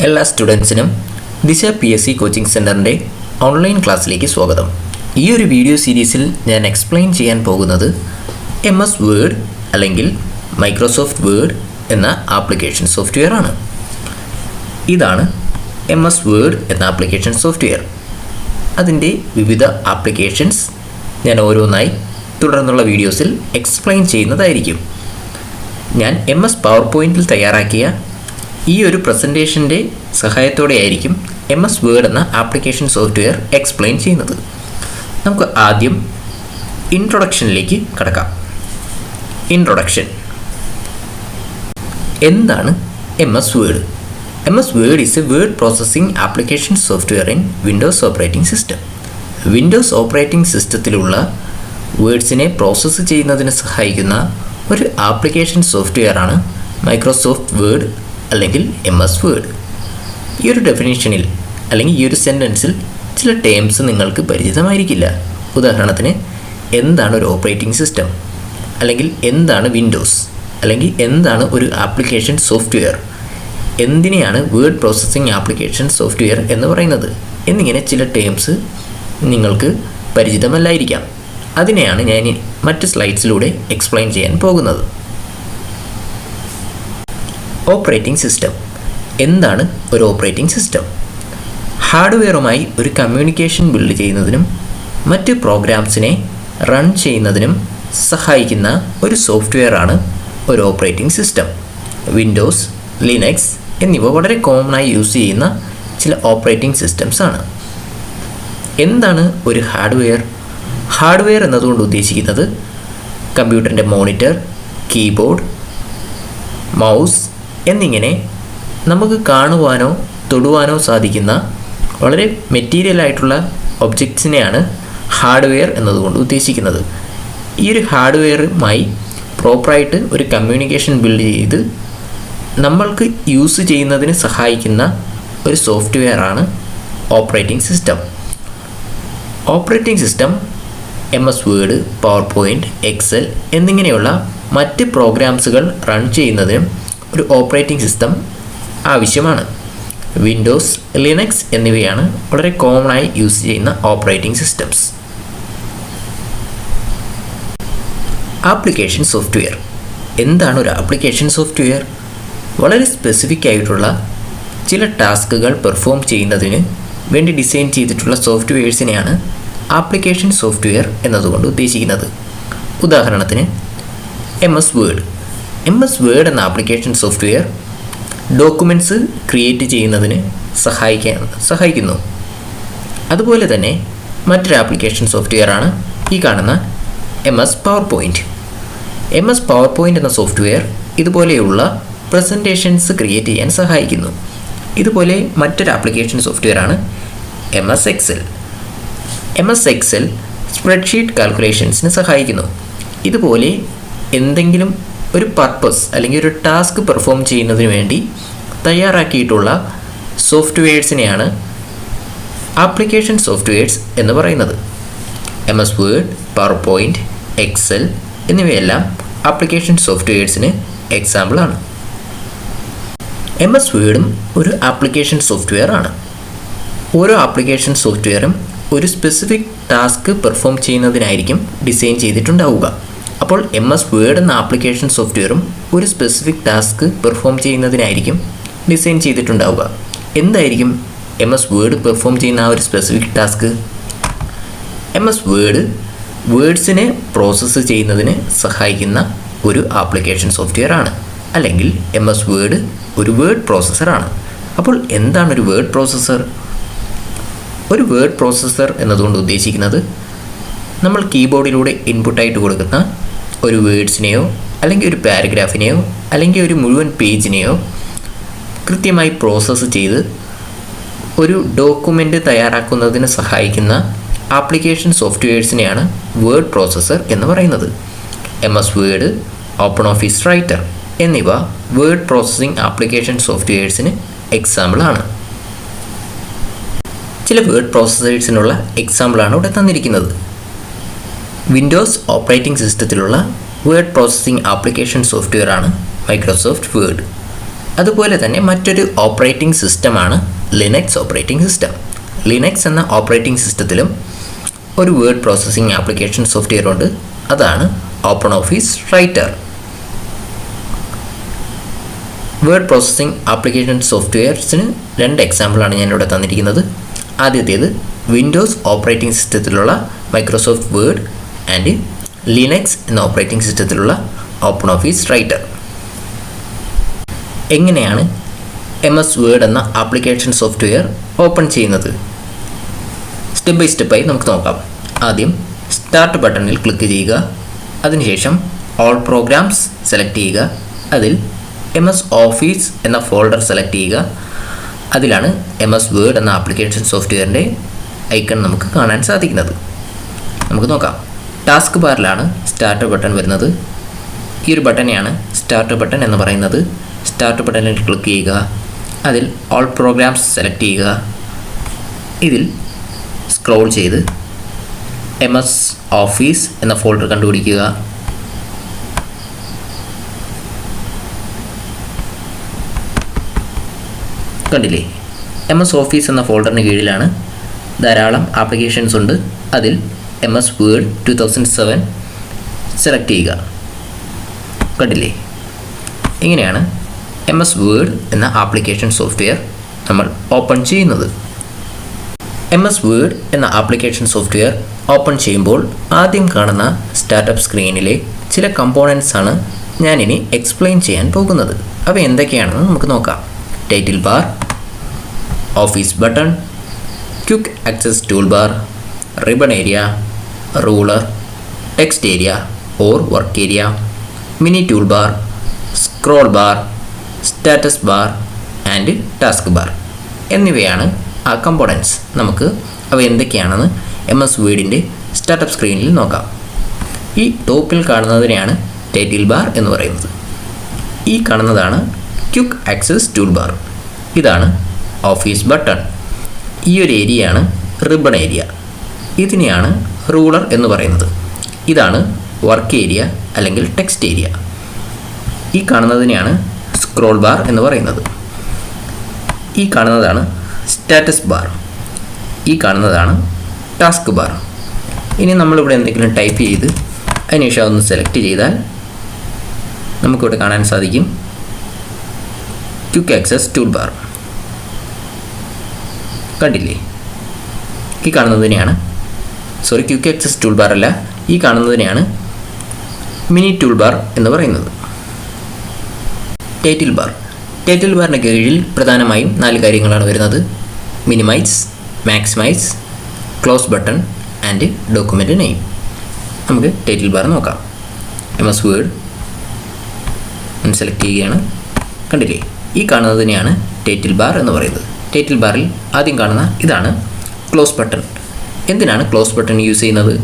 എല്ലാ സ്റ്റുഡൻസിനും ദിശ PSC coaching സെൻറ്ററിൻ്റെ ഓൺലൈൻ ക്ലാസ്സിലേക്ക് സ്വാഗതം. ഈ ഒരു വീഡിയോ സീരീസിൽ ഞാൻ എക്സ്പ്ലെയിൻ ചെയ്യാൻ പോകുന്നത് MS വേർഡ് അല്ലെങ്കിൽ മൈക്രോസോഫ്റ്റ് വേർഡ് എന്ന ആപ്ലിക്കേഷൻ സോഫ്റ്റ്വെയർ ആണ്. ഇതാണ് MS വേർഡ് എന്ന ആപ്ലിക്കേഷൻ സോഫ്റ്റ്വെയർ. അതിൻ്റെ വിവിധ ആപ്ലിക്കേഷൻസ് ഞാൻ ഓരോന്നായി തുടർന്നുള്ള വീഡിയോസിൽ എക്സ്പ്ലെയിൻ ചെയ്യുന്നതായിരിക്കും. ഞാൻ MS പവർ പോയിൻറ്റിൽ തയ്യാറാക്കിയ ഈ ഒരു പ്രസൻറ്റേഷൻ്റെ സഹായത്തോടെ ആയിരിക്കും MS വേർഡ് എന്ന ആപ്ലിക്കേഷൻ സോഫ്റ്റ്വെയർ എക്സ്പ്ലെയിൻ ചെയ്യുന്നത്. നമുക്ക് ആദ്യം ഇൻട്രൊഡക്ഷനിലേക്ക് കടക്കാം. ഇൻട്രൊഡക്ഷൻ. എന്താണ് MS Word? MS Word is a word processing application software in Windows operating system. Windows operating സിസ്റ്റത്തിലുള്ള വേർഡ്സിനെ പ്രോസസ്സ് ചെയ്യുന്നതിന് സഹായിക്കുന്ന ഒരു ആപ്ലിക്കേഷൻ സോഫ്റ്റ്വെയറാണ് മൈക്രോസോഫ്റ്റ് വേർഡ് അല്ലെങ്കിൽ MS വേർഡ്. ഈ ഒരു ഡെഫിനേഷനിൽ അല്ലെങ്കിൽ ഈ ഒരു സെൻറ്റൻസിൽ ചില ടേംസ് നിങ്ങൾക്ക് പരിചിതമായിരിക്കില്ല. ഉദാഹരണത്തിന്, എന്താണ് ഒരു ഓപ്പറേറ്റിംഗ് സിസ്റ്റം, അല്ലെങ്കിൽ എന്താണ് വിൻഡോസ്, അല്ലെങ്കിൽ എന്താണ് ഒരു ആപ്ലിക്കേഷൻ സോഫ്റ്റ്വെയർ, എന്തിനെയാണ് വേർഡ് പ്രോസസ്സിംഗ് ആപ്ലിക്കേഷൻ സോഫ്റ്റ്വെയർ എന്ന് പറയുന്നത് എന്നിങ്ങനെ ചില ടേംസ് നിങ്ങൾക്ക് പരിചിതമല്ലായിരിക്കാം. അതിനെയാണ് ഞാൻ മറ്റ് സ്ലൈഡ്സിലൂടെ എക്സ്പ്ലെയിൻ ചെയ്യാൻ പോകുന്നത്. Operating system. എന്താണ് ഒരു ഓപ്പറേറ്റിംഗ് സിസ്റ്റം? ഹാർഡ്വെയറുമായി ഒരു കമ്മ്യൂണിക്കേഷൻ ബിൽഡ് ചെയ്യുന്നതിനും മറ്റ് പ്രോഗ്രാംസിനെ റൺ ചെയ്യുന്നതിനും സഹായിക്കുന്ന ഒരു സോഫ്റ്റ്വെയറാണ് ഒരു ഓപ്പറേറ്റിംഗ് സിസ്റ്റം. വിൻഡോസ്, ലിനക്സ് എന്നിവ വളരെ കോമണായി യൂസ് ചെയ്യുന്ന ചില ഓപ്പറേറ്റിംഗ് സിസ്റ്റംസ് ആണ്. എന്താണ് ഒരു ഹാർഡ്വെയർ? ഹാർഡ്വെയർ എന്നതുകൊണ്ട് ഉദ്ദേശിക്കുന്നത് കമ്പ്യൂട്ടറിൻ്റെ മോണിറ്റർ, കീബോർഡ്, മൗസ് എന്നിങ്ങനെ നമുക്ക് കാണുവാനോ തൊടുവാനോ സാധിക്കുന്ന വളരെ മെറ്റീരിയലായിട്ടുള്ള ഒബ്ജക്ട്സിനെയാണ് ഹാർഡ്വെയർ എന്നതുകൊണ്ട് ഉദ്ദേശിക്കുന്നത്. ഈ ഒരു ഹാർഡ്വെയറുമായി പ്രോപ്പറായിട്ട് ഒരു കമ്മ്യൂണിക്കേഷൻ ബിൽഡ് ചെയ്ത് നമ്മൾക്ക് യൂസ് ചെയ്യുന്നതിന് സഹായിക്കുന്ന ഒരു സോഫ്റ്റ്വെയറാണ് operating system. Operating system MS Word, PowerPoint, Excel എന്നിങ്ങനെയുള്ള മറ്റ് പ്രോഗ്രാംസുകൾ റൺ ചെയ്യുന്നതിനും ഒരു ഓപ്പറേറ്റിംഗ് സിസ്റ്റം ആവശ്യമാണ്. വിൻഡോസ്, ലിനക്സ് എന്നിവയാണ് വളരെ കോമണായി യൂസ് ചെയ്യുന്ന ഓപ്പറേറ്റിംഗ് സിസ്റ്റംസ്. Application software. എന്താണ് ഒരു ആപ്ലിക്കേഷൻ സോഫ്റ്റ്വെയർ? വളരെ സ്പെസിഫിക് ആയിട്ടുള്ള ചില ടാസ്കുകൾ പെർഫോം ചെയ്യുന്നതിന് വേണ്ടി ഡിസൈൻ ചെയ്തിട്ടുള്ള സോഫ്റ്റ്വെയർസിനെയാണ് ആപ്ലിക്കേഷൻ സോഫ്റ്റ്വെയർ എന്നതുകൊണ്ട് ഉദ്ദേശിക്കുന്നത്. ഉദാഹരണത്തിന്, MS വേർഡ്. MS വേർഡ് എന്ന ആപ്ലിക്കേഷൻ സോഫ്റ്റ്വെയർ ഡോക്യുമെൻറ്റ്സ് ക്രിയേറ്റ് ചെയ്യുന്നതിന് സഹായിക്കുന്നു. അതുപോലെ തന്നെ മറ്റൊരു ആപ്ലിക്കേഷൻ സോഫ്റ്റ്വെയറാണ് ഈ കാണുന്ന MS PowerPoint. MS PowerPoint എന്ന സോഫ്റ്റ്വെയർ ഇതുപോലെയുള്ള പ്രസൻറ്റേഷൻസ് ക്രിയേറ്റ് ചെയ്യാൻ സഹായിക്കുന്നു. ഇതുപോലെ മറ്റൊരു ആപ്ലിക്കേഷൻ സോഫ്റ്റ്വെയറാണ് MS Excel. MS Excel spreadsheet കാൽക്കുലേഷൻസിന് സഹായിക്കുന്നു. ഇതുപോലെ എന്തെങ്കിലും ഒരു പർപ്പസ് അല്ലെങ്കിൽ ഒരു ടാസ്ക് പെർഫോം ചെയ്യുന്നതിന് വേണ്ടി തയ്യാറാക്കിയിട്ടുള്ള സോഫ്റ്റ്വെയർസിനെയാണ് ആപ്ലിക്കേഷൻ സോഫ്റ്റ്വെയർസ് എന്ന് പറയുന്നത്. MS Word, PowerPoint, Excel എന്നിവയെല്ലാം ആപ്ലിക്കേഷൻ സോഫ്റ്റ്വെയർസിന് എക്സാമ്പിളാണ്. MS വേർഡും ഒരു ആപ്ലിക്കേഷൻ സോഫ്റ്റ്വെയർ ആണ്. ഓരോ ആപ്ലിക്കേഷൻ സോഫ്റ്റ്വെയറും ഒരു സ്പെസിഫിക് ടാസ്ക് പെർഫോം ചെയ്യുന്നതിനായിരിക്കും ഡിസൈൻ ചെയ്തിട്ടുണ്ടാവുക. അപ്പോൾ MS വേർഡ് എന്ന ആപ്ലിക്കേഷൻ സോഫ്റ്റ്വെയറും ഒരു സ്പെസിഫിക് ടാസ്ക് പെർഫോം ചെയ്യുന്നതിനായിരിക്കും ഡിസൈൻ ചെയ്തിട്ടുണ്ടാവുക. എന്തായിരിക്കും MS വേർഡ് പെർഫോം ചെയ്യുന്ന ആ ഒരു സ്പെസിഫിക് ടാസ്ക്? MS വേർഡ് വേർഡ്സിനെ പ്രോസസ്സ് ചെയ്യുന്നതിന് സഹായിക്കുന്ന ഒരു ആപ്ലിക്കേഷൻ സോഫ്റ്റ്വെയർ ആണ്, അല്ലെങ്കിൽ MS വേർഡ് ഒരു വേർഡ് പ്രോസസ്സറാണ്. അപ്പോൾ എന്താണ് ഒരു വേർഡ് പ്രോസസ്സർ? ഒരു വേർഡ് പ്രോസസ്സർ എന്നതുകൊണ്ട് ഉദ്ദേശിക്കുന്നത് നമ്മൾ കീബോർഡിലൂടെ ഇൻപുട്ടായിട്ട് കൊടുക്കുന്ന ഒരു വേർഡ്സിനെയോ അല്ലെങ്കിൽ ഒരു പാരഗ്രാഫിനെയോ അല്ലെങ്കിൽ ഒരു മുഴുവൻ പേജിനെയോ കൃത്യമായി പ്രോസസ്സ് ചെയ്ത് ഒരു ഡോക്യുമെൻ്റ് തയ്യാറാക്കുന്നതിന് സഹായിക്കുന്ന ആപ്ലിക്കേഷൻ സോഫ്റ്റ്വെയർസിനെയാണ് വേർഡ് പ്രോസസ്സർ എന്ന് പറയുന്നത്. MS Word, Open Office Writer എന്നിവ വേർഡ് പ്രോസസ്സിംഗ് ആപ്ലിക്കേഷൻ സോഫ്റ്റ്വെയർസിന് എക്സാമ്പിളാണ്. ചില വേർഡ് പ്രോസസ്സേഴ്സിനുള്ള എക്സാമ്പിളാണ് ഇവിടെ തന്നിരിക്കുന്നത്. വിൻഡോസ് ഓപ്പറേറ്റിംഗ് സിസ്റ്റത്തിലുള്ള വേർഡ് പ്രോസസ്സിംഗ് ആപ്ലിക്കേഷൻ സോഫ്റ്റ്വെയറാണ് മൈക്രോസോഫ്റ്റ് വേർഡ്. അതുപോലെ തന്നെ മറ്റൊരു ഓപ്പറേറ്റിംഗ് സിസ്റ്റമാണ് ലിനക്സ് ഓപ്പറേറ്റിംഗ് സിസ്റ്റം. ലിനക്സ് എന്ന ഓപ്പറേറ്റിംഗ് സിസ്റ്റത്തിലും ഒരു വേർഡ് പ്രോസസ്സിംഗ് ആപ്ലിക്കേഷൻ സോഫ്റ്റ്വെയർ ഉണ്ട്. അതാണ് Open Office Writer. Word processing application സോഫ്റ്റ്വെയർസിന് 2 എക്സാമ്പിളാണ് ഞാനിവിടെ തന്നിരിക്കുന്നത്. ആദ്യത്തേത് വിൻഡോസ് ഓപ്പറേറ്റിംഗ് സിസ്റ്റത്തിലുള്ള മൈക്രോസോഫ്റ്റ് വേർഡ് ആൻഡ് ലിനക്സ് എന്ന ഓപ്പറേറ്റിംഗ് സിസ്റ്റത്തിലുള്ള ഓപ്പൺ ഓഫീസ് റൈറ്റർ. എങ്ങനെയാണ് MS വേർഡ് എന്ന ആപ്ലിക്കേഷൻ സോഫ്റ്റ്വെയർ ഓപ്പൺ ചെയ്യുന്നത്? സ്റ്റെപ്പ് ബൈ സ്റ്റെപ്പായി നമുക്ക് നോക്കാം. ആദ്യം സ്റ്റാർട്ട് ബട്ടണിൽ ക്ലിക്ക് ചെയ്യുക. അതിനുശേഷം ഓൾ പ്രോഗ്രാംസ് സെലക്ട് ചെയ്യുക. അതിൽ MS ഓഫീസ് എന്ന ഫോൾഡർ സെലക്ട് ചെയ്യുക. അതിലാണ് MS വേർഡ് എന്ന ആപ്ലിക്കേഷൻ സോഫ്റ്റ്വെയറിൻ്റെ ഐക്കൺ നമുക്ക് കാണാൻ സാധിക്കുന്നത്. നമുക്ക് നോക്കാം. ടാസ്ക് ബാറിലാണ് സ്റ്റാർട്ട് ബട്ടൺ വരുന്നത്. ഈ ഒരു ബട്ടനെയാണ് സ്റ്റാർട്ട് ബട്ടൺ എന്ന് പറയുന്നത്. സ്റ്റാർട്ട് ബട്ടണിൽ ക്ലിക്ക് ചെയ്യുക. അതിൽ ഓൾ പ്രോഗ്രാംസ് സെലക്ട് ചെയ്യുക. ഇതിൽ സ്ക്രോൾ ചെയ്ത് MS ഓഫീസ് എന്ന ഫോൾഡർ കണ്ടുപിടിക്കുക. കണ്ടില്ലേ, MS ഓഫീസ് എന്ന ഫോൾഡറിന് കീഴിലാണ് ധാരാളം ആപ്ലിക്കേഷൻസ് ഉണ്ട്. അതിൽ MS വേർഡ് 2007 സെലക്ട് ചെയ്യുക. കണ്ടില്ലേ, ഇങ്ങനെയാണ് MS വേർഡ് എന്ന ആപ്ലിക്കേഷൻ സോഫ്റ്റ്വെയർ നമ്മൾ ഓപ്പൺ ചെയ്യുന്നത്. MS വേർഡ് എന്ന ആപ്ലിക്കേഷൻ സോഫ്റ്റ്വെയർ ഓപ്പൺ ചെയ്യുമ്പോൾ ആദ്യം കാണുന്ന സ്റ്റാർട്ടപ്പ് സ്ക്രീനിലെ ചില കമ്പോണൻസ് ആണ് ഞാനിനി എക്സ്പ്ലെയിൻ ചെയ്യാൻ പോകുന്നത്. അവ എന്തൊക്കെയാണെന്ന് നമുക്ക് നോക്കാം. Title bar, office button, quick access tool bar, ribbon area, ruler, text area or work area, mini tool bar, scroll bar, status bar and task bar എന്നിവയാണ് ആ കമ്പോണൻസ്. നമുക്ക് അവ എന്തൊക്കെയാണെന്ന് MS വേർഡിൻ്റെ സ്റ്റാർട്ടപ്പ് സ്ക്രീനിൽ നോക്കാം. ഈ ടോപ്പിൽ കാണുന്നതിനെയാണ് ടൈറ്റിൽ ബാർ എന്ന് പറയുന്നത്. ഈ കാണുന്നതാണ് ക്വിക്ക് ആക്സസ് ടൂൾ ബാർ. ഇതാണ് ഓഫീസ് ബട്ടൺ. ഈ ഒരു ഏരിയയാണ് റിബൺ ഏരിയ. ഇതിനെയാണ് റൂളർ എന്ന് പറയുന്നത്. ഇതാണ് വർക്ക് ഏരിയ അല്ലെങ്കിൽ ടെക്സ്റ്റ് ഏരിയ. ഈ കാണുന്നതിനെയാണ് സ്ക്രോൾ ബാർ എന്ന് പറയുന്നത്. ഈ കാണുന്നതാണ് സ്റ്റാറ്റസ് ബാർ. ഈ കാണുന്നതാണ് ടാസ്ക് ബാർ. ഇനി നമ്മളിവിടെ എന്തെങ്കിലും ടൈപ്പ് ചെയ്ത് അതിനുശേഷം ഒന്ന് സെലക്ട് ചെയ്താൽ നമുക്കിവിടെ കാണാൻ സാധിക്കും ക്വിക്ക് ആക്സസ് ടൂൾ ബാർ. കണ്ടില്ലേ, ഈ കാണുന്നതിനെയാണ് ക്വിക്ക് ആക്സസ് ടൂൾ ബാർ അല്ല, ഈ കാണുന്നതിനെയാണ് മിനി ടൂൾ ബാർ എന്ന് പറയുന്നത്. Title bar. ടൈറ്റിൽ ബാറിന് കീഴിൽ പ്രധാനമായും 4 കാര്യങ്ങളാണ് വരുന്നത്. Minimise, maximise, close button and document name. നമുക്ക് ടൈറ്റിൽ ബാർ നോക്കാം. MS വേർഡ് സെലക്ട് ചെയ്യുകയാണ്. കണ്ടില്ലേ, ഈ കാണുന്നതിനെയാണ് ടൈറ്റിൽ ബാർ എന്ന് പറയുന്നത്. ടൈറ്റിൽ ബാറിൽ ആദ്യം കാണുന്ന ഇതാണ് ക്ലോസ് ബട്ടൺ. എന്തിനാണ് ക്ലോസ് ബട്ടൺ യൂസ് ചെയ്യുന്നത്?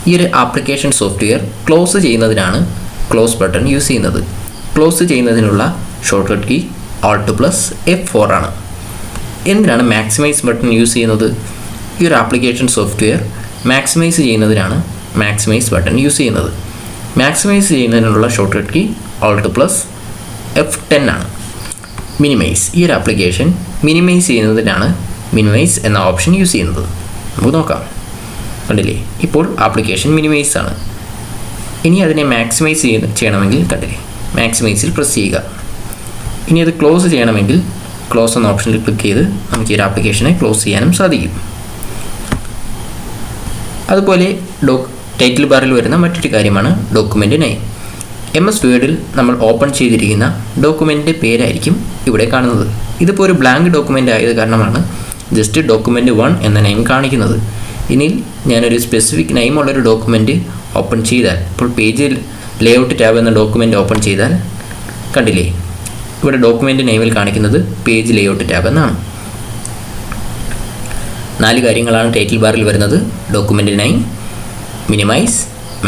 ഈ ഒരു ആപ്ലിക്കേഷൻ സോഫ്റ്റ്വെയർ ക്ലോസ് ചെയ്യുന്നതിനാണ് ക്ലോസ് ബട്ടൺ യൂസ് ചെയ്യുന്നത്. ക്ലോസ് ചെയ്യുന്നതിനുള്ള ഷോർട്ട് കട്ട് കീ Alt+F4 ആണ്. എന്തിനാണ് മാക്സിമൈസ് ബട്ടൺ യൂസ് ചെയ്യുന്നത്? ഈ ഒരു ആപ്ലിക്കേഷൻ സോഫ്റ്റ്വെയർ മാക്സിമൈസ് ചെയ്യുന്നതിനാണ് മാക്സിമൈസ് ബട്ടൺ യൂസ് ചെയ്യുന്നത്. മാക്സിമൈസ് ചെയ്യുന്നതിനുള്ള ഷോർട്ട് കട്ട് കീ Alt+F10 ആണ്. മിനിമൈസ്. ഈ ഒരു ആപ്ലിക്കേഷൻ മിനിമൈസ് ചെയ്യുന്നതിനാണ് മിനിമൈസ് എന്ന ഓപ്ഷൻ യൂസ് ചെയ്യുന്നത്. നമുക്ക് നോക്കാം. കണ്ടില്ലേ, ഇപ്പോൾ ആപ്ലിക്കേഷൻ മിനിമൈസ് ആണ്. ഇനി അതിനെ മാക്സിമൈസ് ചെയ്യണമെങ്കിൽ കണ്ടില്ലേ, മാക്സിമൈസിൽ പ്രസ് ചെയ്യുക. ഇനി അത് ക്ലോസ് ചെയ്യണമെങ്കിൽ ക്ലോസ് എന്ന ഓപ്ഷനിൽ ക്ലിക്ക് ചെയ്ത് നമുക്ക് ഈ ഒരു ആപ്ലിക്കേഷനെ ക്ലോസ് ചെയ്യാനും സാധിക്കും. അതുപോലെ ടൈറ്റിൽ ബാറിൽ വരുന്ന മറ്റൊരു കാര്യമാണ് ഡോക്യുമെൻ്റ് നെയിം. MS വേർഡിൽ നമ്മൾ ഓപ്പൺ ചെയ്തിരിക്കുന്ന ഡോക്യുമെൻ്റിൻ്റെ പേരായിരിക്കും ഇവിടെ കാണുന്നത്. ഇതിപ്പോൾ ഒരു ബ്ലാങ്ക് ഡോക്യുമെൻ്റ് ആയത് കാരണമാണ് ജസ്റ്റ് ഡോക്യുമെൻ്റ് 1 എന്ന നെയിം കാണിക്കുന്നത്. ഇനി ഞാനൊരു സ്പെസിഫിക് നെയിമുള്ളൊരു ഡോക്യുമെൻ്റ് ഓപ്പൺ ചെയ്താൽ, ഇപ്പോൾ പേജിൽ ലേഔട്ട് ടാബ് എന്ന ഡോക്യുമെൻ്റ് ഓപ്പൺ ചെയ്താൽ കണ്ടില്ലേ, ഇവിടെ ഡോക്യുമെൻ്റ് നെയിമിൽ കാണിക്കുന്നത് പേജ് ലേഔട്ട് ടാബ് എന്നാണ്. 4 കാര്യങ്ങളാണ് ടൈറ്റിൽ ബാറിൽ വരുന്നത്. Document name, minimise,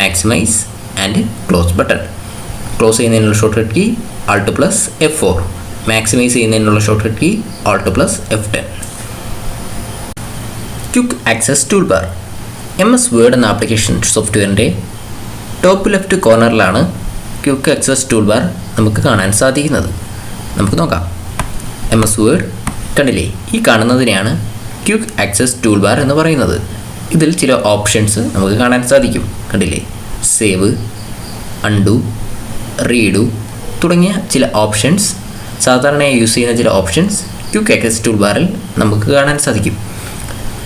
maximise and close button. Close ചെയ്യുന്നതിനുള്ള shortcut key Alt+F4. Maximise ചെയ്യുന്നതിനുള്ള shortcut key Alt+F10. Quick access tool bar. MS Word എന്ന ആപ്ലിക്കേഷൻ സോഫ്റ്റ്വെയറിൻ്റെ ടോപ്പ് ലെഫ്റ്റ് കോർണറിലാണ് ക്വിക്ക് ആക്സസ് ടൂൾ ബാർ നമുക്ക് കാണാൻ സാധിക്കുന്നത്. നമുക്ക് നോക്കാം. MS Word കണ്ടില്ലേ, ഈ കാണുന്നതിനെയാണ് ക്വിക്ക് ആക്സസ് ടൂൾ ബാർ എന്ന് പറയുന്നത്. ഇതിൽ ചില ഓപ്ഷൻസ് നമുക്ക് കാണാൻ സാധിക്കും. കണ്ടില്ലേ, സേവ്, അൺഡു, റീഡു തുടങ്ങിയ ചില ഓപ്ഷൻസ്, സാധാരണയായി യൂസ് ചെയ്യുന്ന ചില ഓപ്ഷൻസ് ക്വിക്ക് ആക്സസ് ടൂൾ ബാറിൽ നമുക്ക് കാണാൻ സാധിക്കും.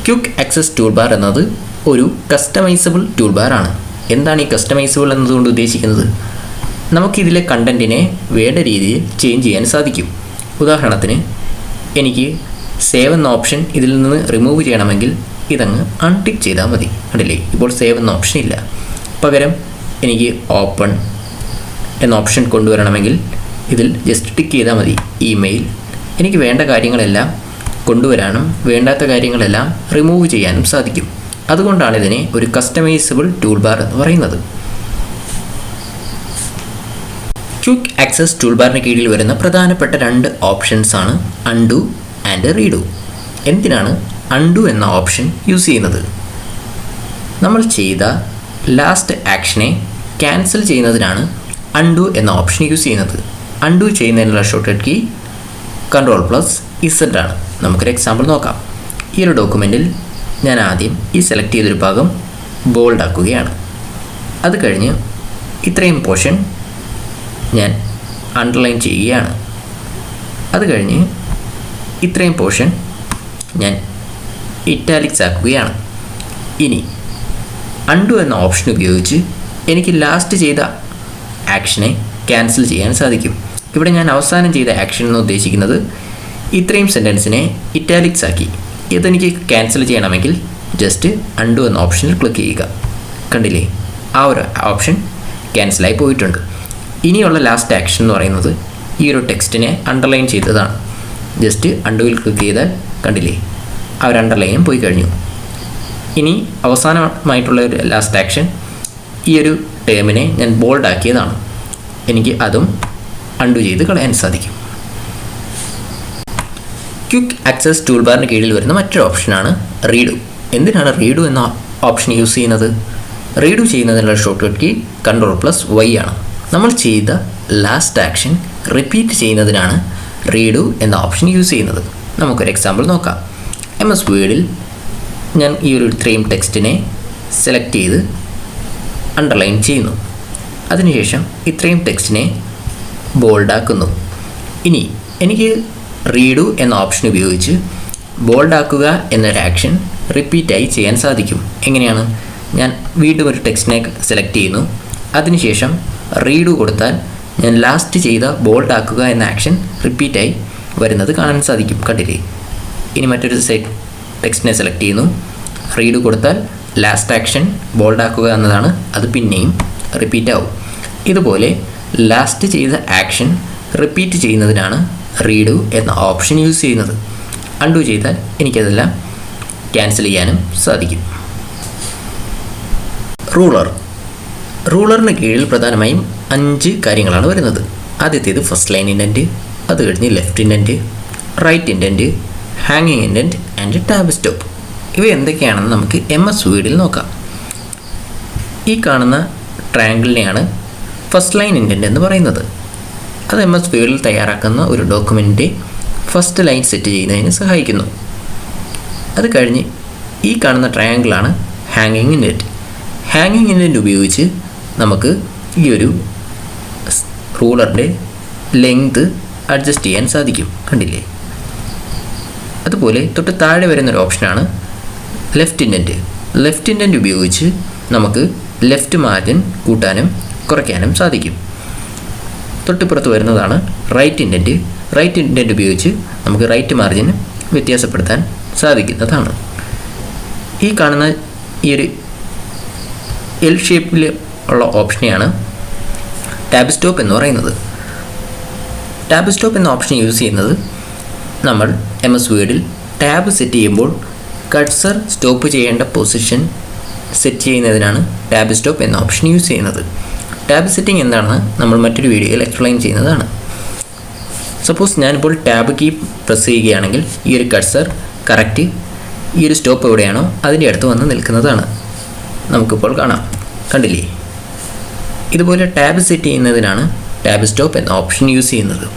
ക്വിക്ക് ആക്സസ് ടൂൾ ബാർ എന്നത് ഒരു കസ്റ്റമൈസബിൾ ടൂൾ ബാർ ആണ്. എന്താണ് ഈ കസ്റ്റമൈസബിൾ എന്നതുകൊണ്ട് ഉദ്ദേശിക്കുന്നത്? നമുക്കിതിലെ കണ്ടൻറ്റിനെ വേണ്ട രീതിയിൽ ചേഞ്ച് ചെയ്യാൻ സാധിക്കും. ഉദാഹരണത്തിന്, എനിക്ക് സേവ് എന്ന ഓപ്ഷൻ ഇതിൽ നിന്ന് റിമൂവ് ചെയ്യണമെങ്കിൽ ഇതങ്ങ് അൺടിക്ക് ചെയ്താൽ മതി. കണ്ടില്ലേ, ഇപ്പോൾ സേവ് എന്ന ഓപ്ഷൻ ഇല്ല. പകരം എനിക്ക് ഓപ്പൺ എന്ന ഓപ്ഷൻ കൊണ്ടുവരണമെങ്കിൽ ഇതിൽ ജസ്റ്റ് ടിക്ക് ചെയ്താൽ മതി. ഇമെയിൽ, എനിക്ക് വേണ്ട കാര്യങ്ങളെല്ലാം കൊണ്ടുവരാനും വേണ്ടാത്ത കാര്യങ്ങളെല്ലാം റിമൂവ് ചെയ്യാനും സാധിക്കും. അതുകൊണ്ടാണ് ഇതിനെ ഒരു കസ്റ്റമൈസബിൾ ടൂൾ ബാർ എന്ന് പറയുന്നത്. ക്വിക്ക് ആക്സസ് ടൂൾ ബാറിന് കീഴിൽ വരുന്ന പ്രധാനപ്പെട്ട 2 ഓപ്ഷൻസ് ആണ് അൺഡു ആൻഡ് റീഡു. എന്തിനാണ് അൺഡു എന്ന ഓപ്ഷൻ യൂസ് ചെയ്യുന്നത്? നമ്മൾ ചെയ്ത ലാസ്റ്റ് ആക്ഷനെ ക്യാൻസൽ ചെയ്യുന്നതിനാണ് അൺഡു എന്ന ഓപ്ഷൻ യൂസ് ചെയ്യുന്നത്. അൺഡു ചെയ്യുന്നതിനുള്ള ഷോർട്ട്കട്ട് കീ Ctrl+Z ആണ്. നമുക്കൊരു എക്സാമ്പിൾ നോക്കാം. ഈ ഒരു ഡോക്യുമെൻറ്റിൽ ഞാൻ ആദ്യം ഈ സെലക്ട് ചെയ്തൊരു ഭാഗം ബോൾഡ് ആക്കുകയാണ്. അത് കഴിഞ്ഞ് ഇത്രയും പോർഷൻ ഞാൻ അണ്ടർലൈൻ ചെയ്യുകയാണ്. അത് കഴിഞ്ഞ് ഇത്രയും പോർഷൻ ഞാൻ ഇറ്റാലിക്സ് ആക്കുകയാണ്. ഇനി അൺഡു എന്ന ഓപ്ഷൻ ഉപയോഗിച്ച് എനിക്ക് ലാസ്റ്റ് ചെയ്ത ആക്ഷനെ ക്യാൻസൽ ചെയ്യാൻ സാധിക്കും. ഇവിടെ ഞാൻ അവസാനം ചെയ്ത ആക്ഷൻ എന്ന് ഉദ്ദേശിക്കുന്നത് ഇത്രയും സെൻറ്റൻസിനെ ഇറ്റാലിക്സ് ആക്കി. ഇതെനിക്ക് ക്യാൻസൽ ചെയ്യണമെങ്കിൽ ജസ്റ്റ് അൺഡു എന്ന ഓപ്ഷനിൽ ക്ലിക്ക് ചെയ്യുക. കണ്ടില്ലേ, ആ ഒരു ഓപ്ഷൻ ക്യാൻസലായി പോയിട്ടുണ്ട്. ഇനിയുള്ള ലാസ്റ്റ് ആക്ഷൻ എന്ന് പറയുന്നത് ഈ ഒരു ടെക്സ്റ്റിനെ അണ്ടർലൈൻ ചെയ്തതാണ്. ജസ്റ്റ് അൺഡുവിൽ ക്ലിക്ക് ചെയ്താൽ കണ്ടില്ലേ, ആ ഒരു അണ്ടർലൈനും പോയി കഴിഞ്ഞു. ഇനി അവസാനമായിട്ടുള്ള ഒരു ലാസ്റ്റ് ആക്ഷൻ, ഈ ഒരു ടേമിനെ ഞാൻ ബോൾഡ് ആക്കിയതാണ്. എനിക്ക് അതും അൺഡു ചെയ്ത് കളയാൻ സാധിക്കും. ക്വിക്ക് ആക്സസ് ടൂൾ ബാറിന് കീഴിൽ വരുന്ന മറ്റൊരു ഓപ്ഷനാണ് റീഡു. എന്തിനാണ് റീഡു എന്ന ഓപ്ഷൻ യൂസ് ചെയ്യുന്നത്? റീഡു ചെയ്യുന്നതിനുള്ള ഷോർട്ട്കട്ട് കീ Ctrl+Y ആണ്. നമ്മൾ ചെയ്ത ലാസ്റ്റ് ആക്ഷൻ റിപ്പീറ്റ് ചെയ്യുന്നതിനാണ് റീഡു എന്ന ഓപ്ഷൻ യൂസ് ചെയ്യുന്നത്. നമുക്കൊരു എക്സാമ്പിൾ നോക്കാം. MS Wordൽ ഞാൻ ഈ ഒരു ഇത്രയും ടെക്സ്റ്റിനെ സെലക്ട് ചെയ്ത് അണ്ടർലൈൻ ചെയ്യുന്നു. അതിനുശേഷം ഇത്രയും ടെക്സ്റ്റിനെ ബോൾഡാക്കുന്നു. ഇനി എനിക്ക് റീഡു എന്ന ഓപ്ഷൻ ഉപയോഗിച്ച് ബോൾഡാക്കുക എന്നൊരു ആക്ഷൻ റിപ്പീറ്റായി ചെയ്യാൻ സാധിക്കും. എങ്ങനെയാണ്? ഞാൻ വീണ്ടും ഒരു ടെക്സ്റ്റിനെ സെലക്ട് ചെയ്യുന്നു. അതിനുശേഷം റീഡു കൊടുത്താൽ ഞാൻ ലാസ്റ്റ് ചെയ്ത ബോൾഡാക്കുക എന്ന ആക്ഷൻ റിപ്പീറ്റായി വരുന്നത് കാണാൻ സാധിക്കും. കണ്ടില്ലേ? ഇനി മറ്റൊരു ടെക്സ്റ്റിനെ സെലക്ട് ചെയ്യുന്നു. റീഡു കൊടുത്താൽ ലാസ്റ്റ് ആക്ഷൻ ബോൾഡാക്കുക എന്നതാണ്. അത് പിന്നെയും റിപ്പീറ്റ് ആവും. ഇതുപോലെ ലാസ്റ്റ് ചെയ്ത ആക്ഷൻ റിപ്പീറ്റ് ചെയ്യുന്നതിനാണ് റീഡു എന്ന ഓപ്ഷൻ യൂസ് ചെയ്യുന്നത്. അൺഡു ചെയ്താൽ എനിക്കതെല്ലാം ക്യാൻസൽ ചെയ്യാനും സാധിക്കും. റൂളറിന് കീഴിൽ പ്രധാനമായും 5 കാര്യങ്ങളാണ് വരുന്നത്. ആദ്യത്തേത് ഫസ്റ്റ് ലൈൻ ഇൻഡൻറ്റ്, അത് കഴിഞ്ഞ് ലെഫ്റ്റ് ഇൻഡൻറ്റ്, റൈറ്റ് ഇൻഡൻറ്റ്, ഹാങ്ങിങ് ഇൻഡൻറ്റ് ആൻഡ് ടാബ് സ്റ്റോപ്പ്. ഇവ എന്തൊക്കെയാണെന്ന് നമുക്ക് MS Wordൽ നോക്കാം. ഈ കാണുന്ന ട്രയാങ്കിളിനെയാണ് ഫസ്റ്റ് ലൈൻ ഇൻഡൻറ്റ് എന്ന് പറയുന്നത്. അത് MS Wordൽ തയ്യാറാക്കുന്ന ഒരു ഡോക്യുമെൻറ്റിൻ്റെ ഫസ്റ്റ് ലൈൻ സെറ്റ് ചെയ്യുന്നതിന് സഹായിക്കുന്നു. അത് കഴിഞ്ഞ് ഈ കാണുന്ന ട്രയാങ്കിളാണ് ഹാങ്ങിങ് ഇൻഡൻറ്റ്. ഹാങ്ങിങ് ഇൻഡൻറ്റ് ഉപയോഗിച്ച് നമുക്ക് ഈ ഒരു റൂളറിൻ്റെ ലെങ്ത് അഡ്ജസ്റ്റ് ചെയ്യാൻ സാധിക്കും. കണ്ടില്ലേ? അതുപോലെ തൊട്ട് താഴെ വരുന്നൊരു ഓപ്ഷനാണ് ലെഫ്റ്റ് ഇൻഡൻറ്റ്. ലെഫ്റ്റ് ഇൻഡൻറ്റ് ഉപയോഗിച്ച് നമുക്ക് ലെഫ്റ്റ് മാർജിൻ കൂട്ടാനും കുറയ്ക്കാനും സാധിക്കും. തൊട്ടിപ്പുറത്ത് വരുന്നതാണ് റൈറ്റ് ഇൻഡൻറ്റ്. റൈറ്റ് ഇൻഡൻറ്റ് ഉപയോഗിച്ച് നമുക്ക് റൈറ്റ് മാർജിൻ വ്യത്യാസപ്പെടുത്താൻ സാധിക്കുന്നതാണ്. ഈ കാണുന്ന ഈ ഒരു എൽ ഷേപ്പിൽ ഉള്ള ഓപ്ഷനെയാണ് ടാബ് സ്റ്റോപ്പ് എന്ന് പറയുന്നത്. ടാബ് സ്റ്റോപ്പ് എന്ന ഓപ്ഷൻ യൂസ് ചെയ്യുന്നത് നമ്മൾ MS Wordൽ ടാബ് സെറ്റ് ചെയ്യുമ്പോൾ കഴ്സർ സ്റ്റോപ്പ് ചെയ്യേണ്ട പൊസിഷൻ സെറ്റ് ചെയ്യുന്നതിനാണ് ടാബ് സ്റ്റോപ്പ് എന്ന ഓപ്ഷൻ യൂസ് ചെയ്യുന്നത്. ടാബ് സെറ്റിംഗ് എന്താണെന്ന് നമ്മൾ മറ്റൊരു വീഡിയോയിൽ എക്സ്പ്ലെയിൻ ചെയ്യുന്നതാണ്. സപ്പോസ് ഞാനിപ്പോൾ ടാബ് കീ പ്രസ് ചെയ്യുകയാണെങ്കിൽ ഈ ഒരു കഴ്സർ കറക്റ്റ് ഈ ഒരു സ്റ്റോപ്പ് എവിടെയാണോ അതിൻ്റെ അടുത്ത് വന്ന് നിൽക്കുന്നതാണ്. നമുക്കിപ്പോൾ കാണാം. കണ്ടില്ലേ? ഇതുപോലെ ടാബ് സെറ്റ് ചെയ്യുന്നതിനാണ് ടാബ് സ്റ്റോപ്പ് എന്ന ഓപ്ഷൻ യൂസ് ചെയ്യുന്നത്.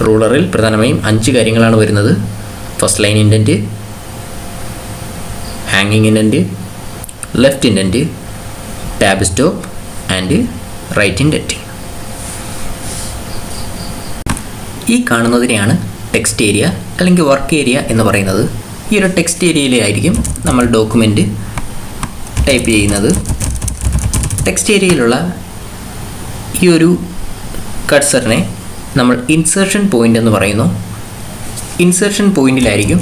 റൂളറിൽ പ്രധാനമായും 5 കാര്യങ്ങളാണ് വരുന്നത്. ഫസ്റ്റ് ലൈൻ ഇൻഡൻറ്റ്, ഹാങ്ങിങ് indent, left indent, tab stop and right indent. ഈ കാണുന്നതിനെയാണ് ടെക്സ്റ്റ് ഏരിയ അല്ലെങ്കിൽ വർക്ക് ഏരിയ എന്ന് പറയുന്നത്. ഈ ഒരു ടെക്സ്റ്റ് ഏരിയയിലായിരിക്കും നമ്മൾ ഡോക്യുമെൻറ്റ് ടൈപ്പ് ചെയ്യുന്നത്. ടെക്സ്റ്റ് ഏരിയയിലുള്ള ഈ ഒരു കഴ്സറിനെ നമ്മൾ ഇൻസേർഷൻ പോയിൻ്റ് എന്ന് പറയുന്നു. ഇൻസേർഷൻ പോയിൻ്റിലായിരിക്കും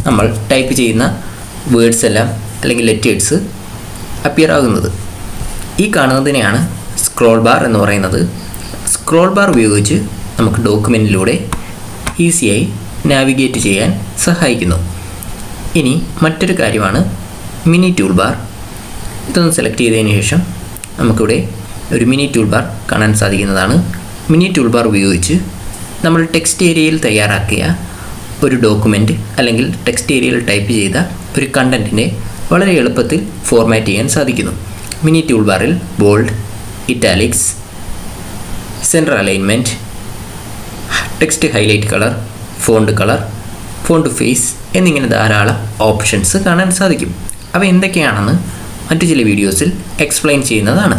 നമ്മൾ ടൈപ്പ് ചെയ്യുന്ന വേർഡ്സ് എല്ലാം അല്ലെങ്കിൽ ലെറ്റേഴ്സ് അപ്പിയർ ആകുന്നത്. ഈ കാണുന്നതിനെയാണ് സ്ക്രോൾ ബാർ എന്ന് പറയുന്നത്. സ്ക്രോൾ ബാർ ഉപയോഗിച്ച് നമുക്ക് ഡോക്യുമെൻറ്റിലൂടെ ഈസിയായി നാവിഗേറ്റ് ചെയ്യാൻ സഹായിക്കുന്നു. ഇനി മറ്റൊരു കാര്യമാണ് മിനി ടൂൾ ബാർ. ഇതൊന്ന് സെലക്ട് ചെയ്തതിന് ശേഷം നമുക്കിവിടെ ഒരു മിനി ടൂൾ ബാർ കാണാൻ സാധിക്കുന്നതാണ്. മിനി ടൂൾ ബാർ ഉപയോഗിച്ച് നമ്മൾ ടെക്സ്റ്റ് ഏരിയയിൽ തയ്യാറാക്കിയ ഒരു ഡോക്യുമെൻറ്റ് അല്ലെങ്കിൽ ടെക്സ്റ്റ് ഏരിയയിൽ ടൈപ്പ് ചെയ്ത ഒരു കണ്ടൻറ്റിനെ വളരെ എളുപ്പത്തിൽ ഫോർമാറ്റ് ചെയ്യാൻ സാധിക്കുന്നു. മിനി ടൂൾ ബാറിൽ bold, italics, centre alignment, text highlight colour, font face എന്നിങ്ങനെ ധാരാളം ഓപ്ഷൻസ് കാണാൻ സാധിക്കും. അവ എന്തൊക്കെയാണെന്ന് മറ്റു ചില വീഡിയോസിൽ എക്സ്പ്ലെയിൻ ചെയ്യുന്നതാണ്.